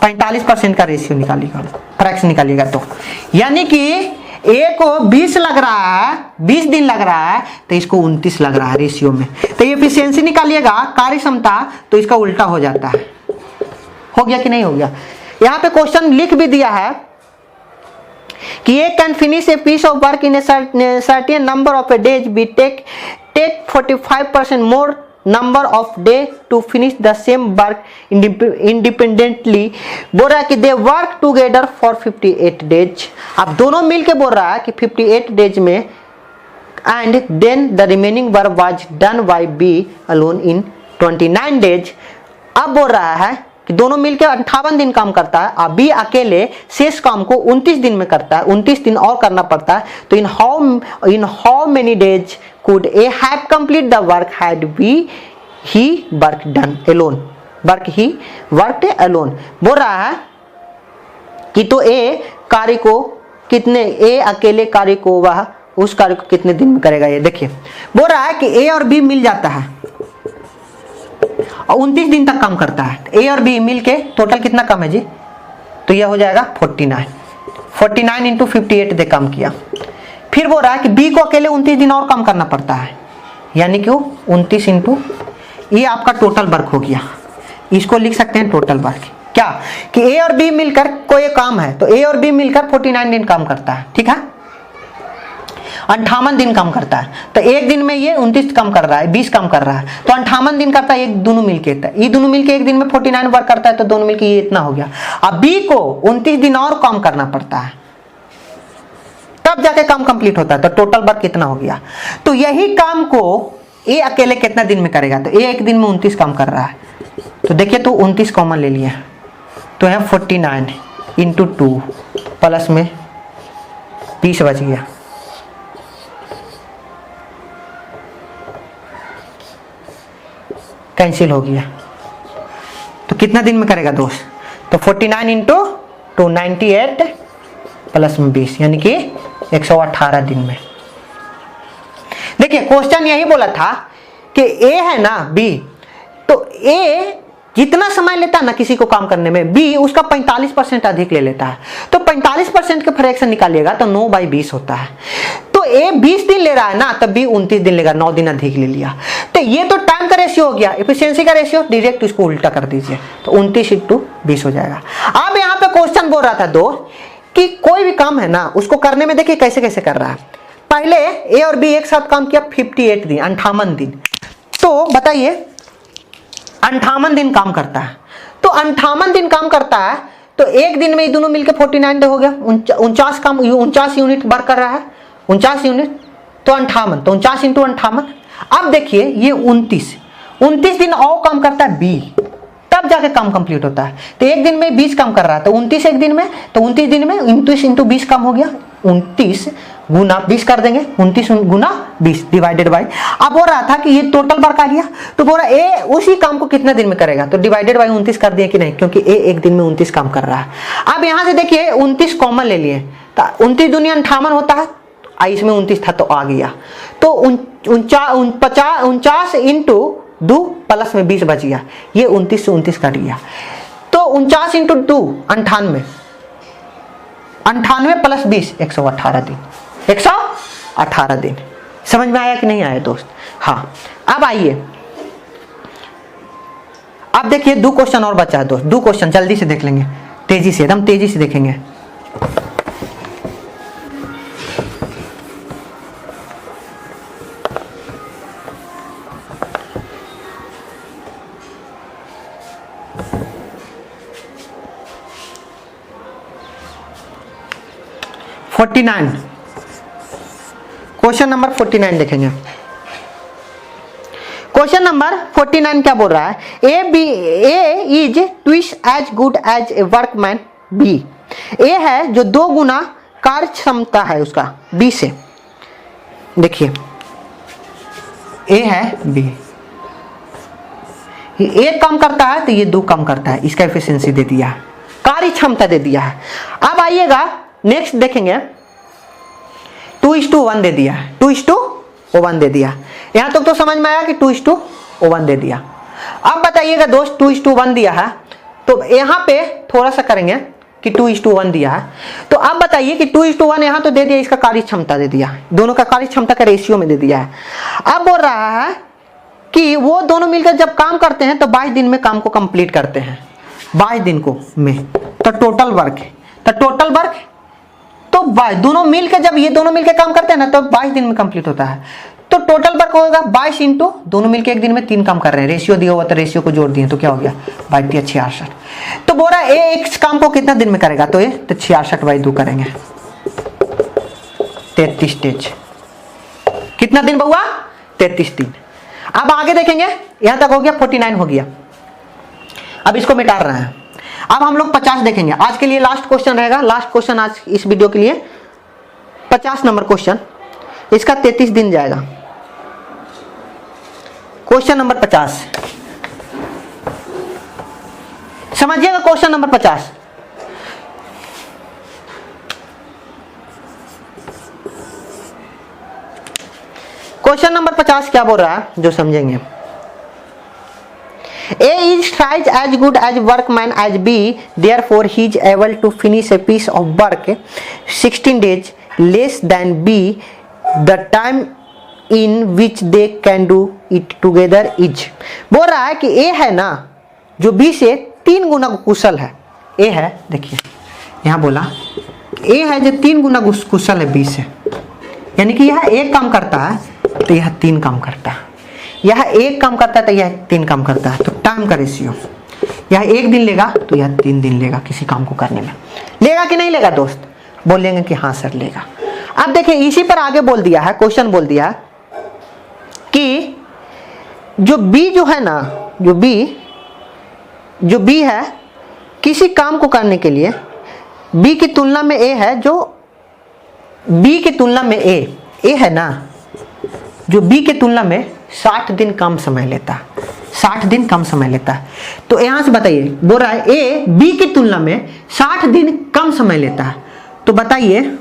45% का रेशियो निकालिएगा, फ्रैक्शन निकालिएगा, तो यानी कि ए को 20 लग रहा है, 20 दिन लग रहा है, तो इसको 29 लग रहा है रेशियो में। तो ये एफिशिएंसी निकालिएगा, कार्य क्षमता, तो इसका उल्टा हो जाता है। हो गया कि नहीं हो गया? यहाँ पे क्वेश्चन लिख भी दिया है कि A can finish a piece of work in a certain number of a days B take 45% more number of day to finish the same work independently। बोल रहा है कि they work together for 58 days। अब दोनों मिलके बोल रहा है कि 58 days में and then the remaining work was done by B alone in 29 days। अब बोल रहा है कि दोनों मिलकर 58 दिन काम करता है, अब बी अकेले शेष काम को 29 दिन में करता है, 29 दिन और करना पड़ता है। तो in how many days could A have complete the work had B he work done alone, work he worked alone. बोल रहा है कि तो ए कार्य को कितने, ए अकेले कार्य को वह उस कार्य को कितने दिन में करेगा। ये देखिए बोल रहा है कि ए और बी मिल जाता है और 29 दिन तक काम करता है। ए और बी मिलके टोटल कितना काम है जी, तो यह हो जाएगा 49 इंटू 58 दे काम किया। फिर बोल रहा है कि बी को अकेले 29 दिन और काम करना पड़ता है, यानी कि 29 इंटू, ये आपका टोटल वर्क हो गया। इसको लिख सकते हैं टोटल वर्क क्या, कि ए और बी मिलकर कोई काम है तो ए और बी मिलकर 49 दिन काम करता है, ठीक है, 58 दिन काम करता है। तो एक दिन में ये 29 काम कर रहा है, 20 काम कर रहा है, तो 58 दिन करता है ये दोनों मिलके। ये दोनों मिलके एक दिन में 49 वर्क करता है, तो दोनों मिलके ये इतना हो गया। अब बी को 29 दिन और काम करना पड़ता है, तब जाके काम कंप्लीट होता है। तो टोटल वर्क कितना हो गया, तो यही काम को ए अकेले कितना दिन में करेगा, तो ए एक दिन में 29 काम कर रहा है। तो देखिए तो 29 कॉमन ले लिया तो है 49 इंटू 2 प्लस में 20 बच गया। कैंसिल हो गया, तो कितना दिन में करेगा दोस्त, तो 49 इंटू 2 98 प्लस में 20 यानी कि 118 दिन में। देखिए क्वेश्चन यही बोला था कि ए है ना बी, तो ए जितना समय लेता है ना किसी को काम करने में, बी उसका 45% अधिक ले लेता है। तो 45% के फ्रैक्शन निकालिएगा तो 9/20 होता है। तो ए 20 दिन ले रहा है ना, तब बी 29 दिन लेगा, 9 दिन अधिक ले लिया। तो ये तो टाइम का रेशियो हो गया, एफिशिएंसी का रेशियो, डायरेक्ट इसको उल्टा कर दीजिए तो 29 इंटू 20 हो जाएगा। अब यहाँ पे क्वेश्चन बोल रहा था दोस्त कि कोई भी काम है ना उसको करने में देखिए कैसे कैसे कर रहा है। पहले ए और बी एक साथ काम किया 58 दिन, 58 दिन। तो बताइए 58 दिन काम करता है, तो 58 दिन काम करता है तो एक दिन में दोनों मिलकर 49 डे हो गया, 49 यूनिट वर्क कर रहा है, 49 यूनिट तो 58, तो 49 इंटू 58। अब देखिए ये 29 दिन और काम करता है बी, तब जाके काम कंप्लीट होता है। तो एक दिन में 20 काम कर रहा है, तो 29 एक दिन में, तो 29 दिन में 29 इंटू 20 काम हो गया, 29 गुना 20 कर देंगे, 29 गुना 20 डिवाइडेड बाई। अब हो रहा था कि ये टोटल वर्क आ गया, तो बोला ए उसी काम को कितने दिन में करेगा, तो डिवाइडेड बाई 29 कर दिए कि नहीं, क्योंकि ए एक दिन में 29 काम कर रहा है। अब यहां से देखिए 29 कॉमन ले लिए, तो 29 दूनी 58 होता है, इसमें 29 था तो आ गया, तो 49 इंटू 2 प्लस में 20 बच गया, ये 29 से 29 कट गया। तो 49 इंटू 2 98 प्लस 20 118 दिन, 118 दिन। समझ में आया कि नहीं आया दोस्त? हाँ, अब आइए, अब देखिए 2 क्वेश्चन और बचा है दोस्त, 2 क्वेश्चन जल्दी से देख लेंगे, तेजी से, एकदम तेजी से देखेंगे। क्वेश्चन नंबर 49 देखेंगे। क्वेश्चन नंबर 49 क्या बोल रहा है, A is twice as good as a workman B. A है जो 2 गुना कार्य क्षमता है उसका बी से। देखिए ए है बी, एक काम करता है तो ये 2 काम करता है, इसका एफिशिएंसी दे दिया है, कार्य क्षमता दे दिया है। अब आइएगा नेक्स्ट देखेंगे, 2:1 दे दिया, 2:1 दे दिया। यहां तक तो समझ में आया कि 2:1 दे दिया। अब बताइएगा दोस्त 2:1 दिया है, तो यहां पे थोड़ा सा करेंगे कि 2:1 दिया है, तो अब बताइए कि 2:1 यहां तो दे दिया, इसका कार्य क्षमता दे दिया, दोनों का कार्य क्षमता का रेशियो में दे दिया है। अब बोल रहा है कि वो दोनों मिलकर जब काम करते हैं तो 22 दिन में काम को कंप्लीट करते हैं, 22 दिन को में, तो टोटल वर्क है, तो टोटल वर्क तो 22 दोनों मिलकर, जब ये दोनों मिलकर काम करते हैं ना तो 22 दिन में कंप्लीट होता है। तो टोटल वर्क होगा 22 इंटू, दोनों मिलकर एक दिन में 3 काम कर रहे हैं, रेशियो दिया हुआ तो रेशियो को जोड़ दिए तो क्या हो गया 22×66। तो बोल रहा है ए एक काम को कितना दिन में करेगा, तो ये तो 66/2 करेंगे, 33 डेज। कितना दिन बउआ, 33 दिन। अब आगे देखेंगे, यहां तक हो गया 49 हो गया। अब इसको मिटा रहे हैं। अब हम लोग 50 देखेंगे। आज के लिए लास्ट क्वेश्चन रहेगा, लास्ट क्वेश्चन आज इस वीडियो के लिए 50 नंबर क्वेश्चन, इसका 33 दिन जाएगा। क्वेश्चन नंबर 50 समझिएगा। क्वेश्चन नंबर 50 क्वेश्चन नंबर 50 क्या बोल रहा है जो समझेंगे। A is twice as good as workman as B, therefore he is able to finish a piece of work 16 days less than B. The time in which they can do it together is। बोल रहा है कि A है ना जो B से 3 गुना कुशल है। A है, देखिए यहाँ बोला A है जो 3 गुना कुशल है B से, यानी कि यह एक काम करता है तो यह 3 काम करता है, यह एक काम करता है तो यह 3 काम करता है। तो टाइम का रेशियो, यह 1 दिन लेगा तो यह 3 दिन लेगा किसी काम को करने में। लेगा कि नहीं लेगा दोस्त, बोलेंगे कि हाँ सर लेगा। अब देखिए इसी पर आगे बोल दिया है, क्वेश्चन बोल दिया कि जो बी जो है ना, जो बी है किसी काम को करने के लिए बी की तुलना में ए है, जो बी की तुलना में ए है ना जो बी की तुलना में 60 दिन कम समय लेता है, 60 दिन कम समय लेता है। तो यहां से बताइए, बोल रहा है ए बी की तुलना में 60 दिन कम समय लेता है, तो बताइए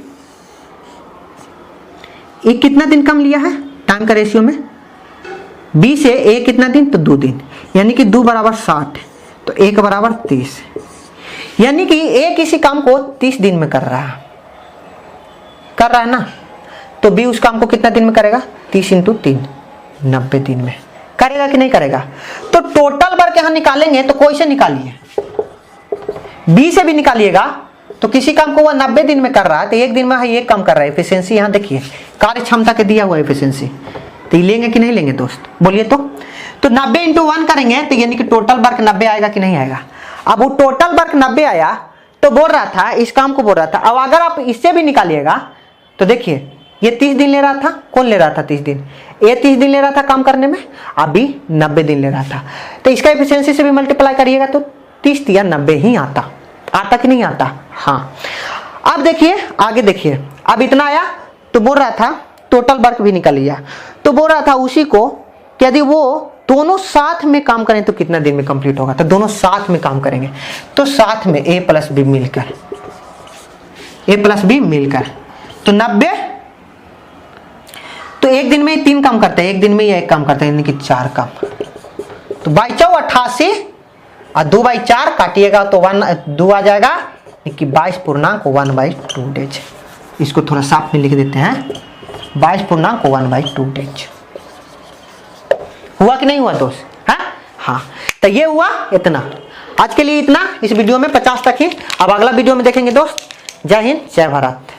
ए कितना दिन कम लिया है टाइम का रेशियो में। बी से ए कितना दिन, तो 2 दिन, यानी कि 2 = 60, तो 1 = 30, यानी कि ए किसी काम को 30 दिन में कर रहा है ना, तो बी उस काम को कितना दिन में करेगा, 30 × 3 90 दिन में करेगा कि नहीं करेगा। तो टोटल वर्क यहां निकालेंगे तो कोई से निकालिए, बी से भी निकालिएगा तो किसी काम को वह 90 दिन में कर रहा है तो एक दिन में ये काम कर रहा है। एफिशिएंसी यहां देखिए, कार्य क्षमता के दिया हुआ एफिशिएंसी, तो ये लेंगे कि नहीं लेंगे दोस्त, बोलिए तो 90 × 1 करेंगे तो यानी कि टोटल वर्क 90 आएगा कि नहीं आएगा। अब वो टोटल वर्क 90 आया तो बोल रहा था इस काम को बोल रहा था। अब अगर आप इससे भी निकालिएगा तो देखिए ये 30 दिन ले रहा था, कौन ले रहा था 30 दिन, ये 30 दिन ले रहा था काम करने में, अभी 90 दिन ले रहा था, तो इसका एफिशिएंसी से भी मल्टीप्लाई करिएगा तो 30 या 90 ही आता कि नहीं आता। हाँ अब देखिए आगे देखिए, अब इतना आया तो बोल रहा था टोटल वर्क भी निकल लिया, तो बोल रहा था उसी को यदि वो दोनों साथ में काम करें तो कितना दिन में कंप्लीट होगा। तो दोनों साथ में काम करेंगे तो साथ में A + B मिलकर तो 90, तो एक दिन में 3 काम करते हैं, एक दिन में ये 1 काम करते हैं, यानी कि 4 काम। तो 22 88 और 2/4 काटिएगा तो 2 आ जाएगा, यानी कि 22.1/2 डेज। इसको थोड़ा साफ में लिख देते हैं, 22.1/2 डेज। हुआ कि नहीं हुआ दोस्त, हाँ तो ये हुआ इतना। आज के लिए इतना, इस वीडियो में 50 तक ही। अब अगला वीडियो में देखेंगे दोस्त। जय हिंद, जय भारत।